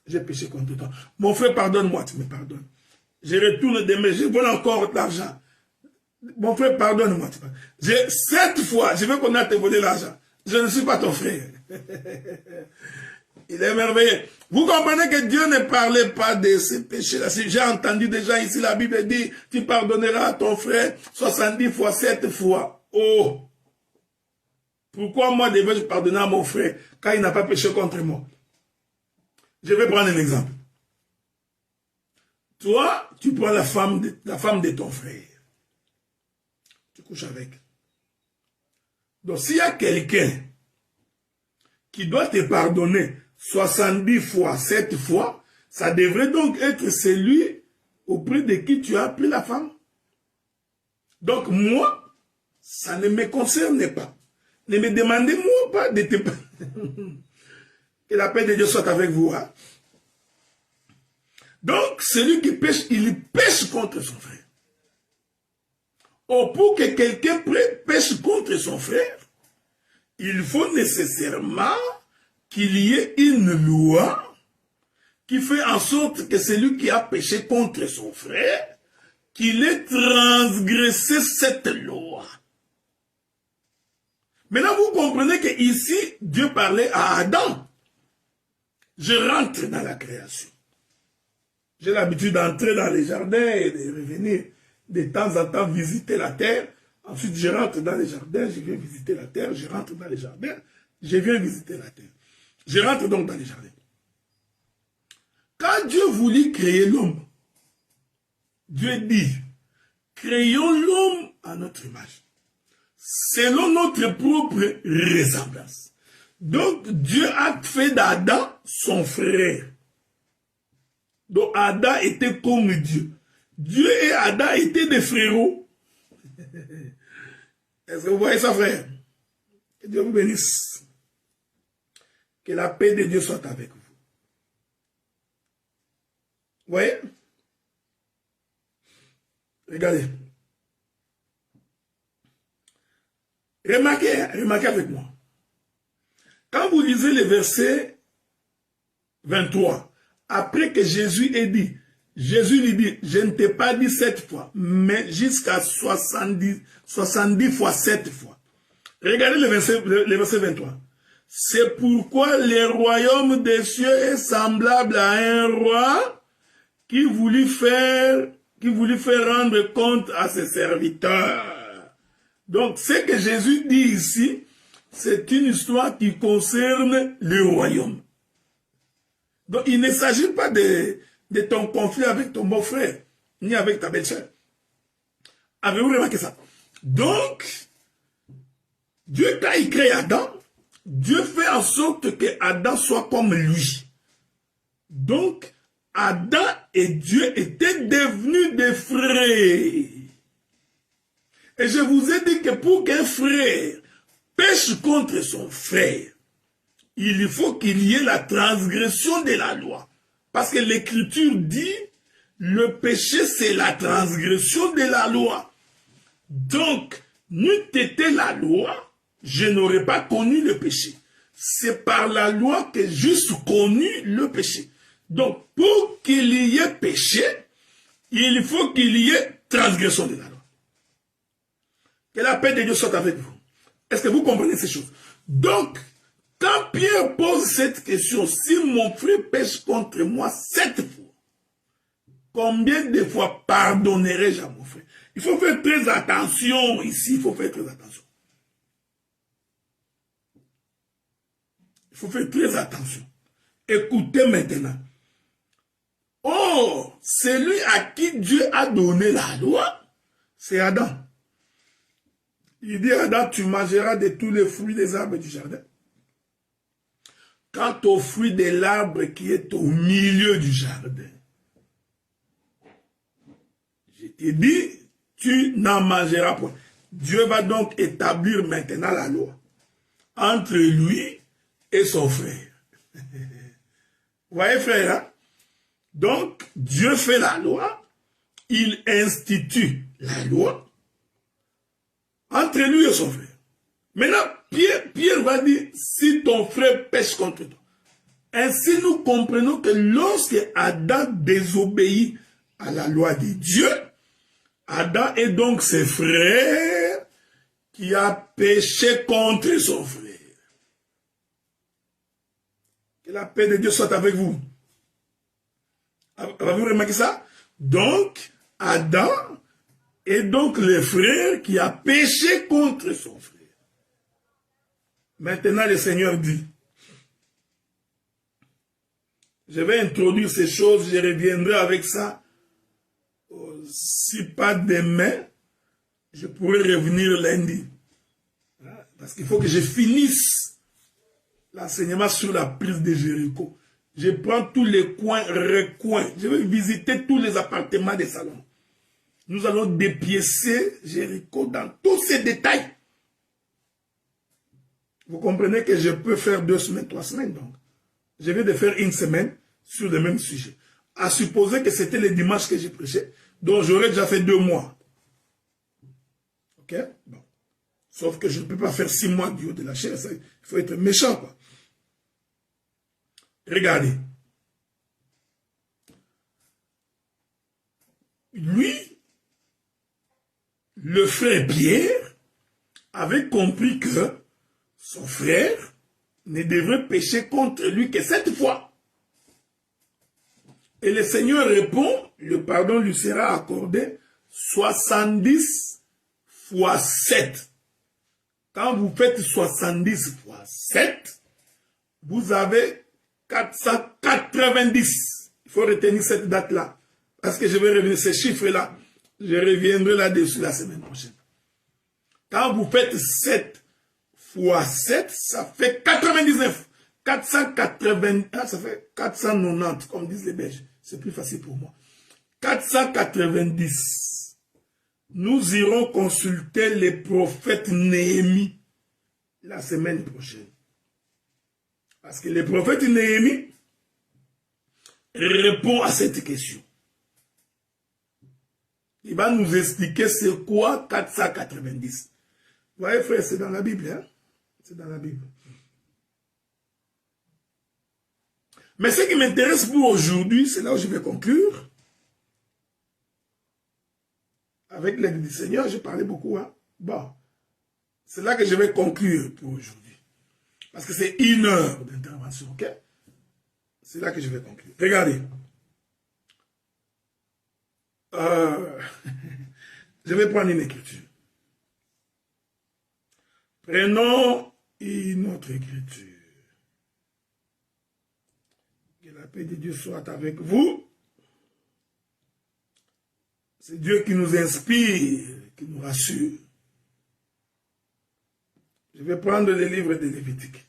J'ai péché contre toi. Mon frère, pardonne-moi, tu me pardonnes. Je retourne demain, je vole encore l'argent. Mon frère, pardonne-moi. J'ai 7 fois, je veux qu'on a te volé l'argent. Je ne suis pas ton frère. Il est merveilleux. Vous comprenez que Dieu ne parlait pas de ces péchés-là. Si j'ai entendu déjà ici, la Bible dit, tu pardonneras à ton frère 70 fois, 7 fois. Oh! Pourquoi moi devais-je pardonner à mon frère quand il n'a pas péché contre moi? Je vais prendre un exemple. Toi, tu prends la femme de ton frère. Tu couches avec. Donc, s'il y a quelqu'un qui doit te pardonner 70 fois, 7 fois, ça devrait donc être celui auprès de qui tu as pris la femme. Donc, moi, ça ne me concerne pas. Ne me demandez-moi pas de te... Que la paix de Dieu soit avec vous. Hein? Donc, celui qui pêche, il pêche contre son frère. Or, pour que quelqu'un pêche contre son frère, il faut nécessairement qu'il y ait une loi qui fait en sorte que celui qui a péché contre son frère, qu'il ait transgressé cette loi. Maintenant, vous comprenez que ici, Dieu parlait à Adam. Je rentre dans la création. J'ai l'habitude d'entrer dans les jardins et de revenir de temps en temps visiter la terre. Ensuite, je rentre dans les jardins, je viens visiter la terre, je rentre dans les jardins, je viens visiter la terre. Je rentre donc dans les jardins. Quand Dieu voulut créer l'homme, Dieu dit, créons l'homme à notre image, selon notre propre ressemblance. Donc, Dieu a fait d'Adam son frère. Donc, Adam était comme Dieu. Dieu et Adam étaient des frérots. Est-ce que vous voyez ça, frère? Que Dieu vous bénisse. Que la paix de Dieu soit avec vous. Vous voyez? Regardez. Remarquez avec moi. Quand vous lisez le verset 23, après que Jésus ait dit, Jésus lui dit, je ne t'ai pas dit 7 fois, mais jusqu'à 70 fois 7 fois. Regardez le verset 23. C'est pourquoi le royaume des cieux est semblable à un roi qui voulut faire rendre compte à ses serviteurs. Donc, ce que Jésus dit ici, c'est une histoire qui concerne le royaume. Donc, il ne s'agit pas de ton conflit avec ton beau-frère, ni avec ta belle-sœur. Avez-vous remarqué ça? Donc, Dieu, quand il crée Adam, Dieu fait en sorte que Adam soit comme lui. Donc, Adam et Dieu étaient devenus des frères. Et je vous ai dit que pour qu'un frère pêche contre son frère, il faut qu'il y ait la transgression de la loi. Parce que l'Écriture dit, le péché c'est la transgression de la loi. Donc, n'eût été la loi, je n'aurais pas connu le péché. C'est par la loi que j'ai connu le péché. Donc, pour qu'il y ait péché, il faut qu'il y ait transgression de la loi. Que la paix de Dieu soit avec vous. Est-ce que vous comprenez ces choses? Donc, quand Pierre pose cette question, si mon frère pêche contre moi 7 fois, combien de fois pardonnerai-je à mon frère? Il faut faire très attention ici, il faut faire très attention. Il faut faire très attention. Écoutez maintenant. Oh, celui à qui Dieu a donné la loi, c'est Adam. Il dit à Adam, tu mangeras de tous les fruits des arbres du jardin. Quant au fruit de l'arbre qui est au milieu du jardin, je te dis, tu n'en mangeras point. Dieu va donc établir maintenant la loi entre lui et son frère. Vous voyez, frère, hein? Donc, Dieu fait la loi, il institue la loi entre lui et son frère. Maintenant, Pierre va dire, si ton frère pêche contre toi. Ainsi, nous comprenons que lorsque Adam désobéit à la loi de Dieu, Adam est donc ses frères qui a péché contre son frère. Que la paix de Dieu soit avec vous. Avez-vous remarqué ça? Donc, Adam est donc le frère qui a péché contre son frère. Maintenant, le Seigneur dit, je vais introduire ces choses, je reviendrai avec ça. Si pas demain, je pourrai revenir lundi. Parce qu'il faut que je finisse l'enseignement sur la prise de Jéricho. Je prends tous les coins, recoins. Je vais visiter tous les appartements des salons. Nous allons dépiécer Jéricho dans tous ses détails. Vous comprenez que je peux faire 2 semaines, 3 semaines donc. Je viens de faire 1 semaine sur le même sujet. À supposer que c'était le dimanche que j'ai prêché, donc j'aurais déjà fait 2 mois. Ok? Bon. Sauf que je ne peux pas faire 6 mois du haut de la chair. Il faut être méchant, quoi. Regardez. Lui, le frère Pierre, avait compris que son frère ne devrait pécher contre lui que 7 fois. Et le Seigneur répond, le pardon lui sera accordé 70 fois 7. Quand vous faites 70 fois 7, vous avez 490. Il faut retenir cette date-là. Parce que je vais revenir ces chiffres-là. Je reviendrai là-dessus la semaine prochaine. Quand vous faites 7 fois 7, ça fait 99. 480, ça fait 490, comme disent les Belges. C'est plus facile pour moi. 490. Nous irons consulter les prophètes Néhémie la semaine prochaine. Parce que le prophète Néhémie répond à cette question. Il va nous expliquer c'est quoi 490. Vous voyez frère, c'est dans la Bible. Hein? C'est dans la Bible. Mais ce qui m'intéresse pour aujourd'hui, c'est là où je vais conclure. Avec l'aide du Seigneur, j'ai parlé beaucoup. Hein? Bon, c'est là que je vais conclure pour aujourd'hui. Parce que c'est 1 heure d'intervention, ok? C'est là que je vais conclure. Regardez. Je vais prendre une écriture. Prenons une autre écriture. Que la paix de Dieu soit avec vous. C'est Dieu qui nous inspire, qui nous rassure. Je vais prendre le livre de Lévitique.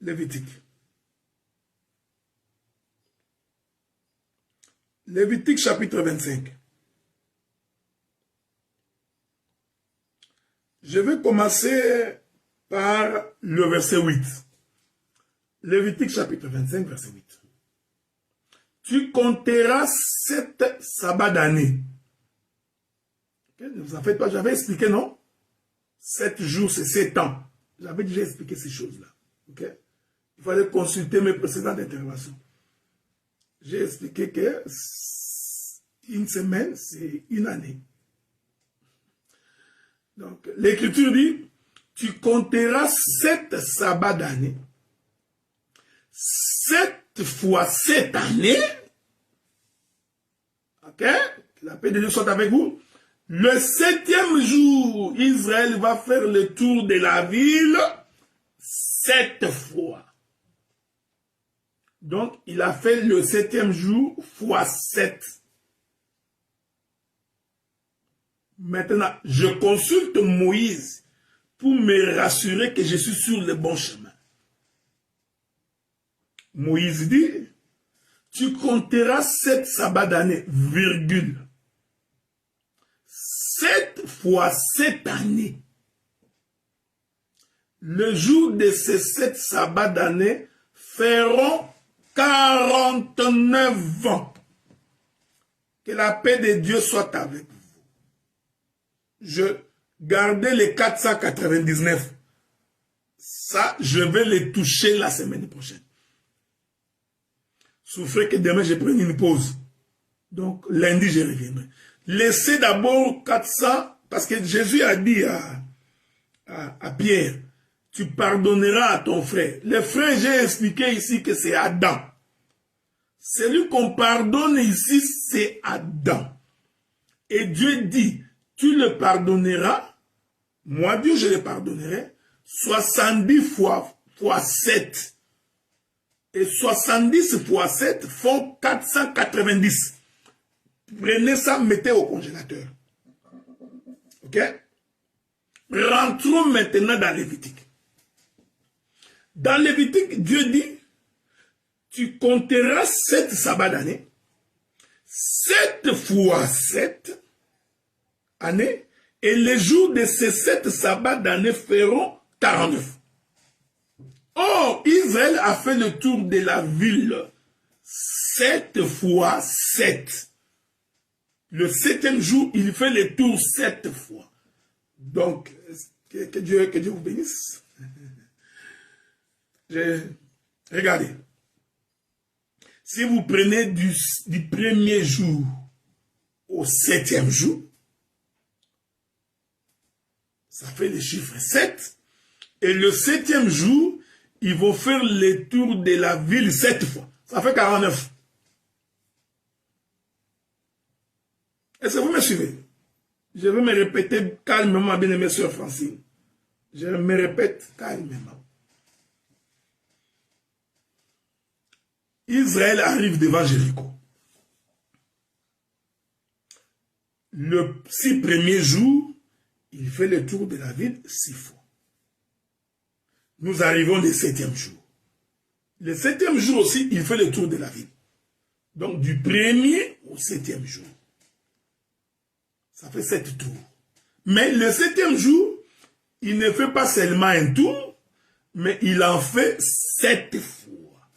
Lévitique. Lévitique chapitre 25. Je vais commencer par le verset 8. Lévitique chapitre 25, verset 8. Tu compteras 7 sabbats d'année. Okay? Ne vous en faites pas, j'avais expliqué, non? 7 jours, c'est 7 ans. J'avais déjà expliqué ces choses-là. Okay? Il fallait consulter mes précédentes interventions. J'ai expliqué que une semaine, c'est une année. Donc, l'Écriture dit, tu compteras 7 sabbats d'année. 7 fois 7 années. Ok? La paix de Dieu soit avec vous. Le 7e jour, Israël va faire le tour de la ville 7 fois. Donc, il a fait le 7e jour fois 7. Maintenant, je consulte Moïse pour me rassurer que je suis sur le bon chemin. Moïse dit, tu compteras 7 sabbats d'année, virgule. 7 fois 7 années. Le jour de ces 7 sabbats d'année feront 49 ans. Que la paix de Dieu soit avec vous. Je gardais les 499. Ça, je vais les toucher la semaine prochaine. Souffrez que demain, je prenne une pause. Donc, lundi, je reviendrai. Laissez d'abord 400, parce que Jésus a dit à Pierre, tu pardonneras à ton frère. Le frère, j'ai expliqué ici que c'est Adam. Celui qu'on pardonne ici, c'est Adam. Et Dieu dit, tu le pardonneras, moi Dieu je le pardonnerai, 70 fois 7. Et 70 fois 7 font 490. Prenez ça, mettez au congélateur. Ok? Rentrons maintenant dans Lévitique. Dans Lévitique, Dieu dit, tu compteras 7 sabbats d'année. 7 fois 7 années. Et les jours de ces 7 sabbats d'année feront 49. Or, Israël a fait le tour de la ville 7 fois 7. Le 7e jour, il fait le tour 7 fois. Donc, que Dieu vous bénisse. Regardez. Si vous prenez du premier jour au 7e jour, ça fait le chiffre 7. Et le 7e jour, ils vont faire le tour de la ville 7 fois. Ça fait 49. Est-ce que vous me suivez? Je vais me répéter calmement, bien-aimée sœur Francine. Je me répète calmement. Israël arrive devant Jéricho. Le 6 premiers jours, il fait le tour de la ville 6 fois. Nous arrivons le 7e jour. Le 7e jour aussi, il fait le tour de la ville. Donc du 1er au 7e jour. Ça fait 7 tours. Mais le 7e jour, il ne fait pas seulement un tour, mais il en fait 7 fois.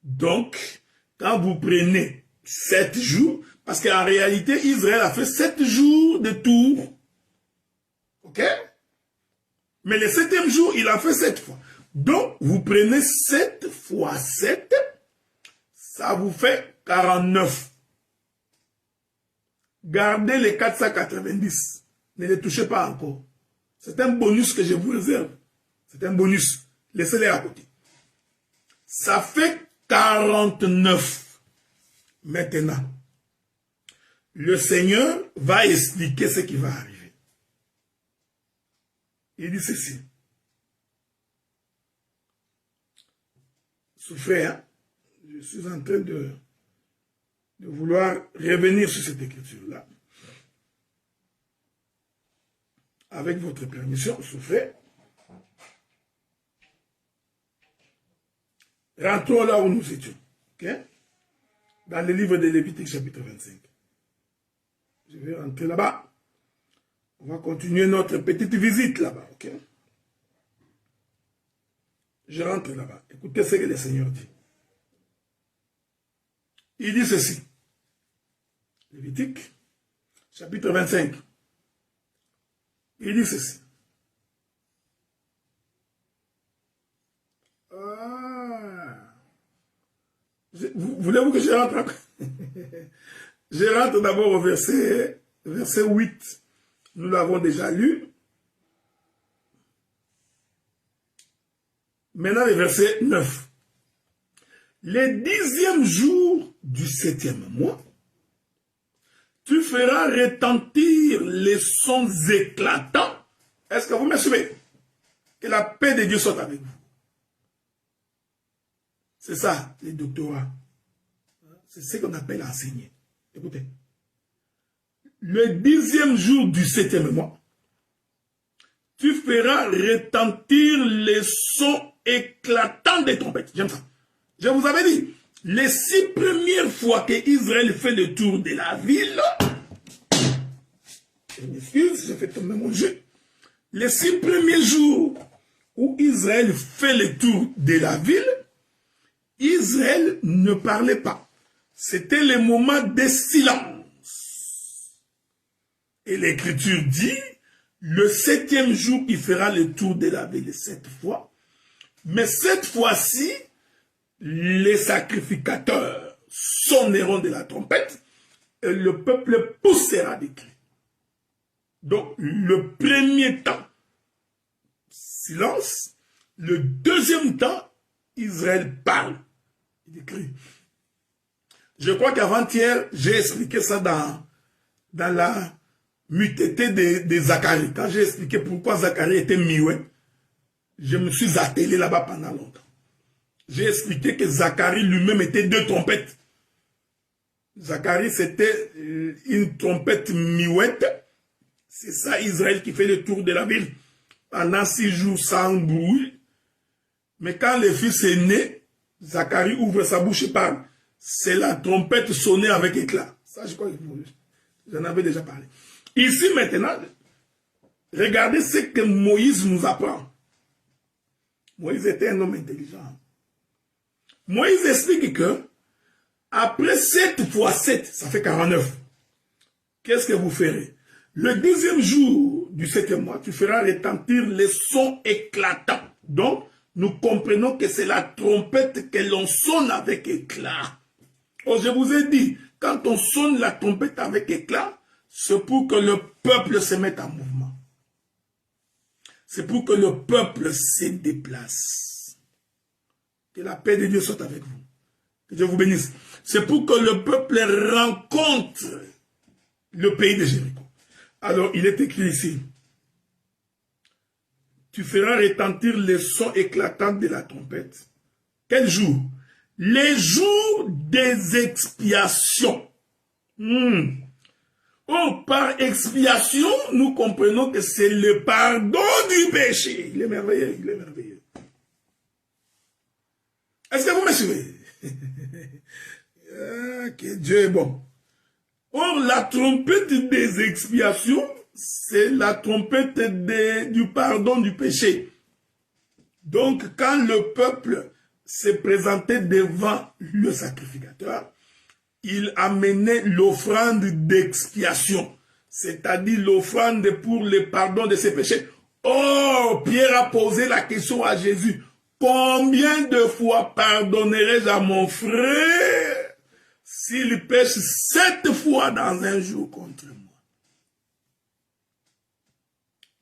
Donc, quand vous prenez 7 jours, parce qu'en réalité, Israël a fait 7 jours de tour. Ok? Mais le 7e jour, il a fait 7 fois. Donc, vous prenez 7 fois 7, ça vous fait 49. Gardez les 490. Ne les touchez pas encore. C'est un bonus que je vous réserve. C'est un bonus. Laissez-les à côté. Ça fait 49. Maintenant, le Seigneur va expliquer ce qui va arriver. Il dit ceci. Souffrez, hein? Je suis en train de vouloir revenir sur cette écriture-là. Avec votre permission, souffrez. Rentrons là où nous étions. Okay? Dans le livre de Lévitique, chapitre 25. Je vais rentrer là-bas. On va continuer notre petite visite là-bas. Okay? Je rentre là-bas. Écoutez ce que le Seigneur dit. Il dit ceci. Lévitique, chapitre 25. Il dit ceci. Voulez-vous que je rentre? Je rentre d'abord au verset 8. Nous l'avons déjà lu. Maintenant, le verset 9. Le 10e jour du 7e mois, tu feras retentir les sons éclatants. Est-ce que vous me suivez? Que la paix de Dieu soit avec vous. C'est ça, les doctorats. C'est ce qu'on appelle enseigner. Écoutez. Le 10e jour du 7e mois, tu feras retentir les sons éclatants des trompettes. J'aime ça. Je vous avais dit, les 6 premières fois que Israël fait le tour de la ville, je m'excuse, j'ai fait tomber mon jeu. Les 6 premiers jours où Israël fait le tour de la ville, Israël ne parlait pas. C'était le moment de silence. Et l'Écriture dit, le 7e jour, il fera le tour de la ville 7 fois. Mais cette fois-ci, les sacrificateurs sonneront de la trompette et le peuple poussera des cris. Donc, le premier temps, silence. Le deuxième temps, Israël parle. Il crie. Je crois qu'avant-hier, j'ai expliqué ça dans la mutété de Zacharie. Quand j'ai expliqué pourquoi Zacharie était mioué, je me suis attelé là-bas pendant longtemps. J'ai expliqué que Zacharie lui-même était 2 trompettes. Zacharie, c'était une trompette miouette. C'est ça, Israël qui fait le tour de la ville pendant 6 jours sans bruit. Mais quand le fils est né, Zacharie ouvre sa bouche et parle. C'est la trompette sonnée avec éclat. Ça, je crois que j'en avais déjà parlé. Ici, maintenant, regardez ce que Moïse nous apprend. Moïse était un homme intelligent. Moïse explique que après 7 fois 7, ça fait 49. Qu'est-ce que vous ferez? Le 10e jour du 7e mois, tu feras retentir les sons éclatants. Donc, nous comprenons que c'est la trompette que l'on sonne avec éclat. Oh, je vous ai dit, quand on sonne la trompette avec éclat, c'est pour que le peuple se mette en mouvement. C'est pour que le peuple se déplace. Que la paix de Dieu soit avec vous. Que Dieu vous bénisse. C'est pour que le peuple rencontre le pays de Jéricho. Alors, il est écrit ici. Tu feras retentir les sons éclatants de la trompette. Quel jour? Les jours des expiations. Oh, par expiation, nous comprenons que c'est le pardon du péché. Il est merveilleux, il est merveilleux. Est-ce que vous me suivez? Que Dieu est bon. Or, la trompette des expiations, c'est la trompette du pardon du péché. Donc, quand le peuple s'est présenté devant le sacrificateur, il amenait l'offrande d'expiation, c'est-à-dire l'offrande pour le pardon de ses péchés. Oh, Pierre a posé la question à Jésus. Combien de fois pardonnerai-je à mon frère s'il pêche 7 fois dans un jour contre moi?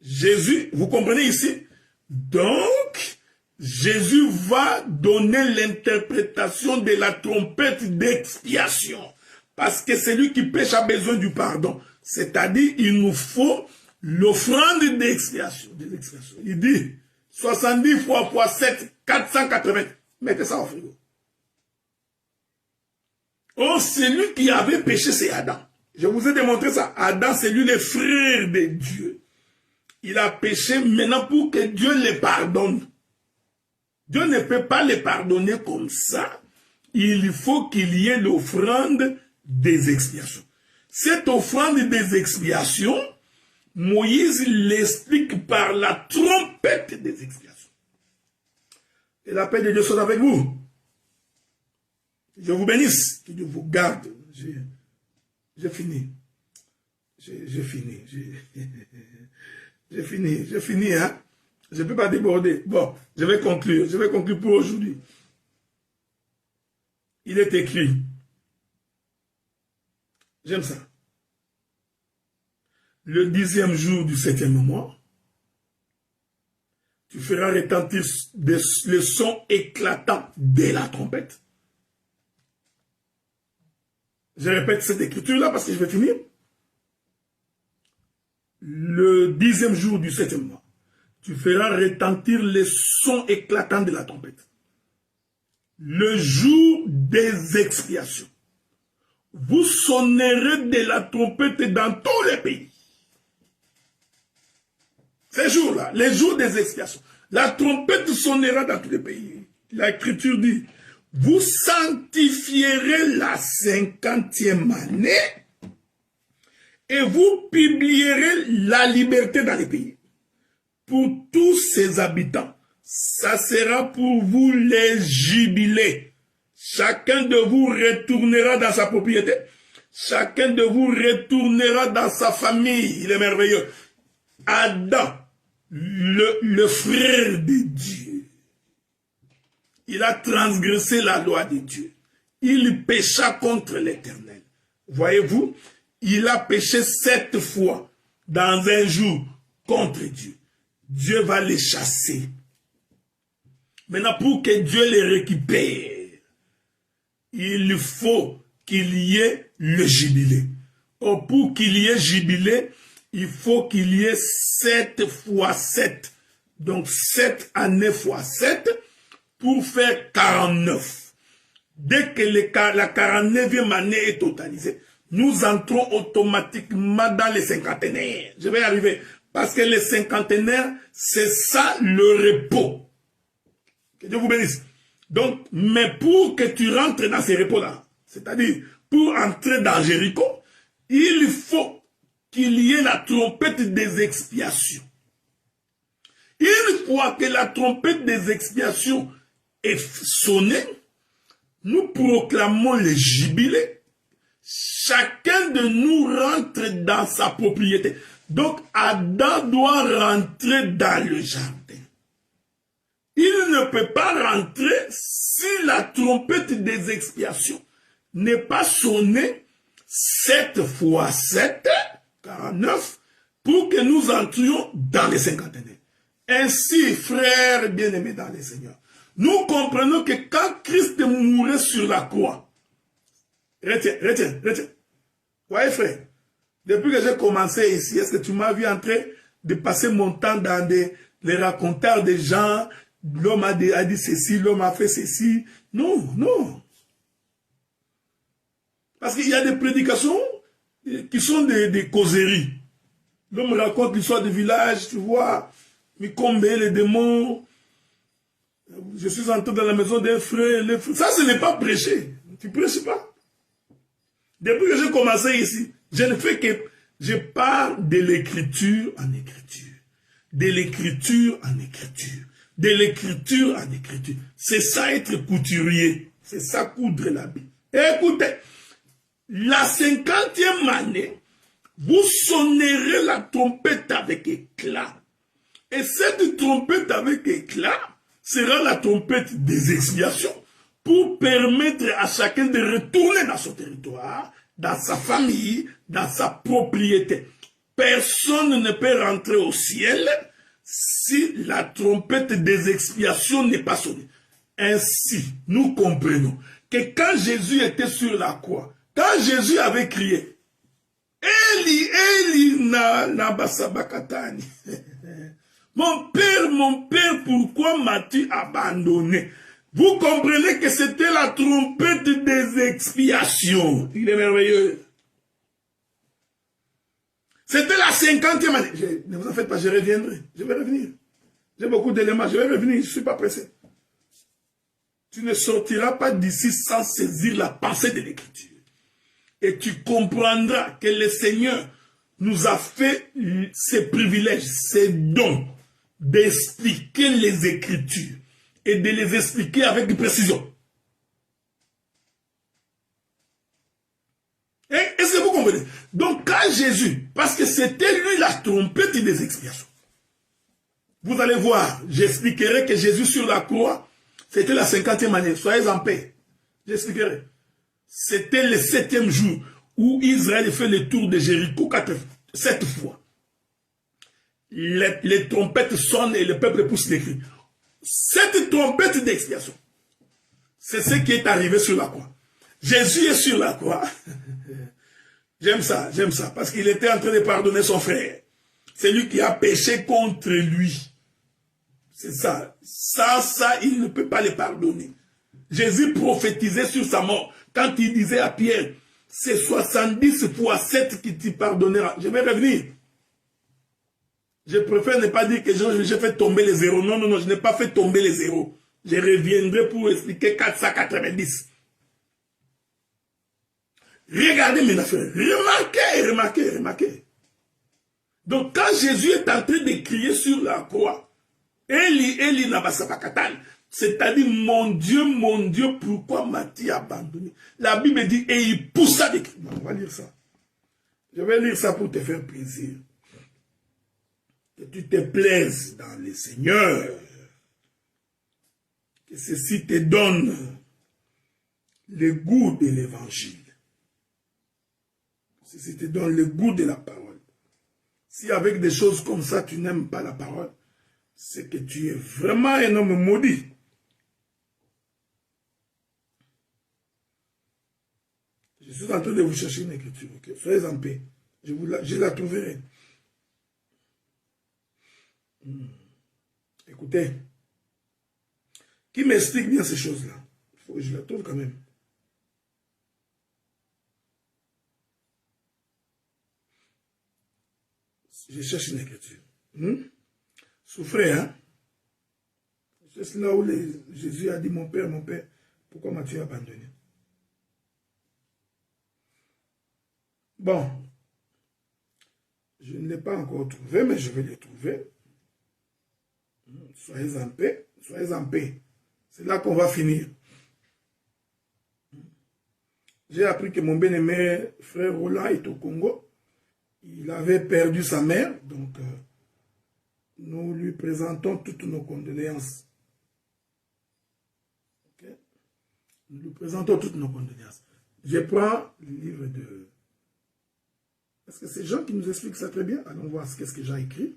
Jésus, vous comprenez ici? Donc, Jésus va donner l'interprétation de la trompette d'expiation. Parce que celui qui pêche a besoin du pardon. C'est-à-dire, il nous faut l'offrande d'expiation. Il dit 70 fois 7, 480. Mettez ça au frigo. Oh, celui qui avait péché, c'est Adam. Je vous ai démontré ça. Adam, c'est lui le frère de Dieu. Il a péché maintenant pour que Dieu le pardonne. Dieu ne peut pas le pardonner comme ça. Il faut qu'il y ait l'offrande des expiations. Cette offrande des expiations, Moïse l'explique par la trompette des expiations. Et la paix de Dieu soit avec vous. Que Dieu vous bénisse. Que Dieu vous garde. J'ai fini. J'ai fini. J'ai fini, hein. Je ne peux pas déborder. Bon, je vais conclure pour aujourd'hui. Il est écrit. J'aime ça. Le 10e jour du 7e mois, tu feras retentir le son éclatant de la trompette. Je répète cette écriture-là parce que je vais finir. Le 10e jour du 7e mois, tu feras retentir les sons éclatants de la trompette. Le jour des expiations. Vous sonnerez de la trompette dans tous les pays. Ces jours-là, les jours des expiations. La trompette sonnera dans tous les pays. L'Écriture dit, vous sanctifierez la 50e année et vous publierez la liberté dans les pays. Pour tous ses habitants, ça sera pour vous les jubilés. Chacun de vous retournera dans sa propriété. Chacun de vous retournera dans sa famille. Il est merveilleux. Adam, le frère de Dieu, il a transgressé la loi de Dieu. Il pécha contre l'Éternel. Voyez-vous, il a péché 7 fois dans un jour contre Dieu. Dieu va les chasser. Maintenant, pour que Dieu les récupère, il faut qu'il y ait le jubilé. Or, pour qu'il y ait jubilé, il faut qu'il y ait 7 fois 7. Donc, 7 années fois 7 pour faire 49. Dès que la 49e année est totalisée, nous entrons automatiquement dans les cinquantenaires. Je vais y arriver. Parce que les cinquantenaires, c'est ça le repos. Que Dieu vous bénisse. Donc, mais pour que tu rentres dans ces repos-là, c'est-à-dire pour entrer dans Jéricho, il faut qu'il y ait la trompette des expiations. Une fois que la trompette des expiations est sonnée, nous proclamons le jubilé. Chacun de nous rentre dans sa propriété. Donc, Adam doit rentrer dans le jardin. Il ne peut pas rentrer si la trompette des expiations n'est pas sonnée 7 fois 7, 49, pour que nous entrions dans les cinquantenaires. Ainsi, frères bien-aimés dans les Seigneurs, Nous comprenons que quand Christ mourait sur la croix, retiens. Voyez frère, depuis que j'ai commencé ici, est-ce que tu m'as vu en train de passer mon temps dans les racontars des gens, l'homme a dit ceci, l'homme a fait ceci. Non. Parce qu'il y a des prédications qui sont des causeries. L'homme raconte l'histoire du village, tu vois, Mikombe, les démons. Je suis entré dans la maison d'un frère. Ça, ce n'est pas prêcher. Tu ne prêches pas. Depuis que j'ai commencé ici, je ne fais que... Je parle de l'écriture en écriture. De l'écriture en écriture. De l'écriture en écriture. C'est ça être couturier. C'est ça coudre l'habit. Écoutez, la 50e année, vous sonnerez la trompette avec éclat. Et cette trompette avec éclat sera la trompette des expiations pour permettre à chacun de retourner dans son territoire, dans sa famille, dans sa propriété. Personne ne peut rentrer au ciel si la trompette des expiations n'est pas sonnée. Ainsi, nous comprenons que quand Jésus était sur la croix, quand Jésus avait crié, Eli, Eli, Nabasabakatani. Mon Père, pourquoi m'as-tu abandonné? Vous comprenez que c'était la trompette des expiations. Il est merveilleux. C'était la 50e année. Ne vous en faites pas, je reviendrai. Je vais revenir. J'ai beaucoup d'éléments, je vais revenir, je ne suis pas pressé. Tu ne sortiras pas d'ici sans saisir la pensée de l'Écriture. Et tu comprendras que le Seigneur nous a fait ces privilèges, ces dons d'expliquer les Écritures et de les expliquer avec précision. Est-ce que vous comprenez? Donc quand Jésus, parce que c'était lui la trompette des expiations, vous allez voir, j'expliquerai que Jésus sur la croix, c'était la 50e année, soyez en paix, j'expliquerai. C'était le 7e jour où Israël fait le tour de Jéricho 7 fois. Les trompettes sonnent et le peuple pousse les cris. Cette trompette d'expiation, c'est ce qui est arrivé sur la croix. Jésus est sur la croix. J'aime ça, parce qu'il était en train de pardonner son frère. C'est lui qui a péché contre lui. C'est ça. Ça, il ne peut pas le pardonner. Jésus prophétisait sur sa mort. Quand il disait à Pierre, c'est 70 fois 7 qui t'y pardonnera. Je vais revenir. Je préfère ne pas dire que j'ai fait tomber les zéros. Non, je n'ai pas fait tomber les zéros. Je reviendrai pour expliquer 490. Regardez mes affaires. Remarquez. Donc quand Jésus est en train de crier sur la croix, Eli, Nabasabakatan, c'est-à-dire, mon Dieu, pourquoi m'as-tu abandonné? La Bible dit, et il poussa des cris. On va lire ça. Je vais lire ça pour te faire plaisir. Que tu te plaises dans le Seigneur. Que ceci te donne le goût de l'évangile. Ceci te donne le goût de la parole. Si avec des choses comme ça, tu n'aimes pas la parole, c'est que tu es vraiment un homme maudit. Je suis en train de vous chercher une écriture. Okay? Soyez en paix. Je la trouverai. Écoutez. Qui m'explique bien ces choses-là? Il faut que je la trouve quand même. Je cherche une écriture. Souffrez, hein? C'est là où Jésus a dit, mon Père, pourquoi m'as-tu abandonné? Bon, je ne l'ai pas encore trouvé, mais je vais le trouver. Soyez en paix, C'est là qu'on va finir. J'ai appris que mon bien-aimé frère Roland est au Congo. Il avait perdu sa mère, donc nous lui présentons toutes nos condoléances. Okay? Nous lui présentons toutes nos condoléances. Je prends le livre de... Est-ce que c'est Jean qui nous explique ça très bien? Allons voir ce que Jean écrit.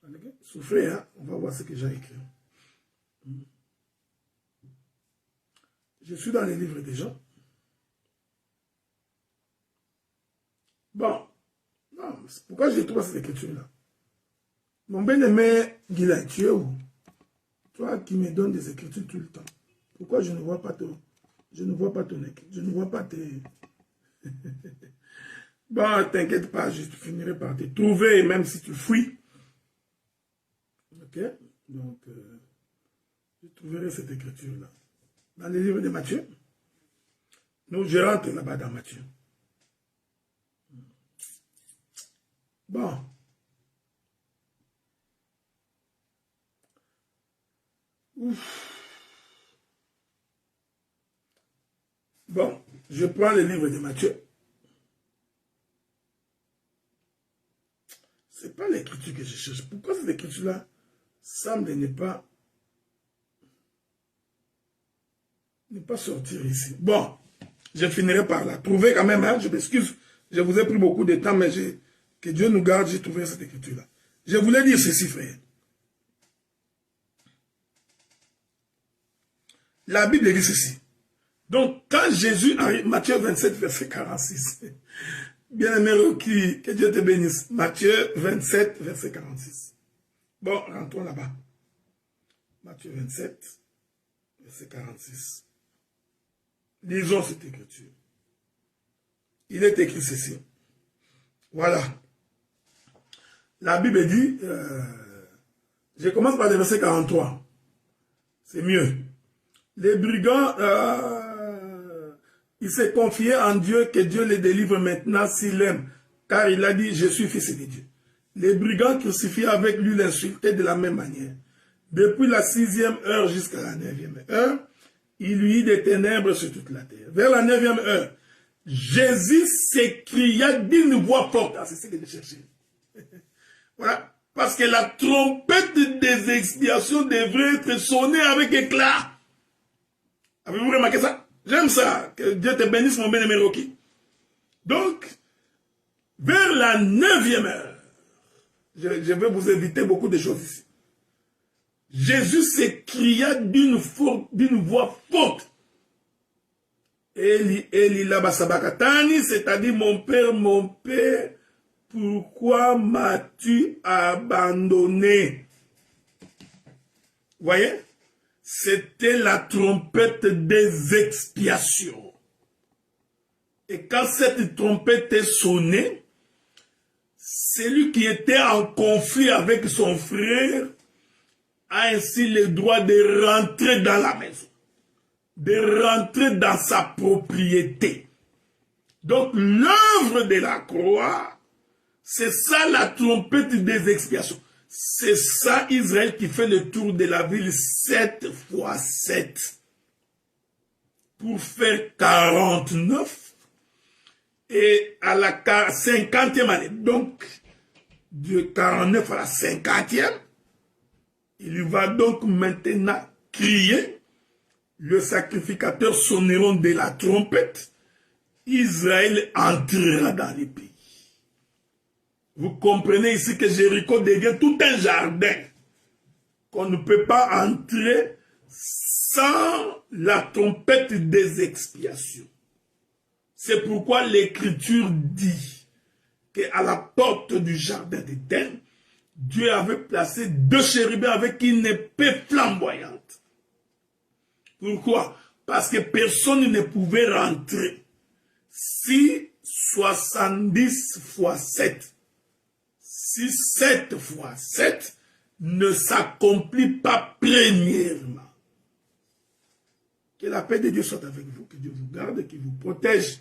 Okay? Souffrez, hein? On va voir ce que Jean écrit. Je suis dans les livres des gens. Bon, non, pourquoi je trouve cette écriture-là? Mon bien-aimé Guilain, tu es où? Toi qui me donnes des écritures tout le temps. Pourquoi je ne vois pas ton écriture? Je ne vois pas tes... Bon, t'inquiète pas, je finirai par te trouver, même si tu fuis. Ok? Donc, je trouverai cette écriture-là. Dans les livres de Matthieu. Nous, je rentre là-bas dans Matthieu. Bon. Ouf. Bon, je prends le livre de Matthieu. Ce n'est pas l'écriture que je cherche. Pourquoi cette écriture-là semble ne pas sortir ici? Bon, je finirai par la trouver quand même. Hein, je m'excuse, je vous ai pris beaucoup de temps, mais que Dieu nous garde, j'ai trouvé cette écriture-là. Je voulais dire ceci, frère. La Bible dit ceci. Donc, quand Jésus arrive, Matthieu 27, verset 46, bien-aimé Rocky, que Dieu te bénisse. Matthieu 27, verset 46. Bon, rentrons là-bas. Matthieu 27, verset 46. Lisons cette écriture. Il est écrit ceci. Voilà. La Bible dit, je commence par le verset 43. C'est mieux. Les brigands, il s'est confié en Dieu, que Dieu les délivre maintenant s'il aime, car il a dit, je suis fils de Dieu. Les brigands crucifiés avec lui l'insultaient de la même manière. Depuis la 6e heure jusqu'à la 9e heure, il lui eut des ténèbres sur toute la terre. Vers la 9e heure, Jésus s'écria d'une voix forte. Ah, c'est ce que je cherchais. Voilà. Parce que la trompette des expiations devrait être sonnée avec éclat. Avez-vous remarqué ça? J'aime ça. Que Dieu te bénisse, mon bien-aimé Rocky. Donc, vers la 9e heure, je vais vous éviter beaucoup de choses ici. Jésus s'écria d'une voix forte. Eli laba sabakatani, c'est-à-dire mon père, pourquoi m'as-tu abandonné? Vous voyez? C'était la trompette des expiations. Et quand cette trompette est sonnée, celui qui était en conflit avec son frère a ainsi le droit de rentrer dans la maison, de rentrer dans sa propriété. Donc l'œuvre de la croix, c'est ça la trompette des expiations. C'est ça Israël qui fait le tour de la ville 7 fois 7 pour faire 49 et à la 50e année. Donc de 49 à la 50e, il va donc maintenant crier, le sacrificateur sonneront de la trompette, Israël entrera dans les pays. Vous comprenez ici que Jéricho devient tout un jardin qu'on ne peut pas entrer sans la trompette des expiations. C'est pourquoi l'Écriture dit qu'à la porte du jardin d'Éden, Dieu avait placé 2 chérubins avec une épée flamboyante. Pourquoi? Parce que personne ne pouvait rentrer. Si 70 fois 7, si 7 fois 7 ne s'accomplit pas premièrement. Que la paix de Dieu soit avec vous, que Dieu vous garde, qu'il vous protège.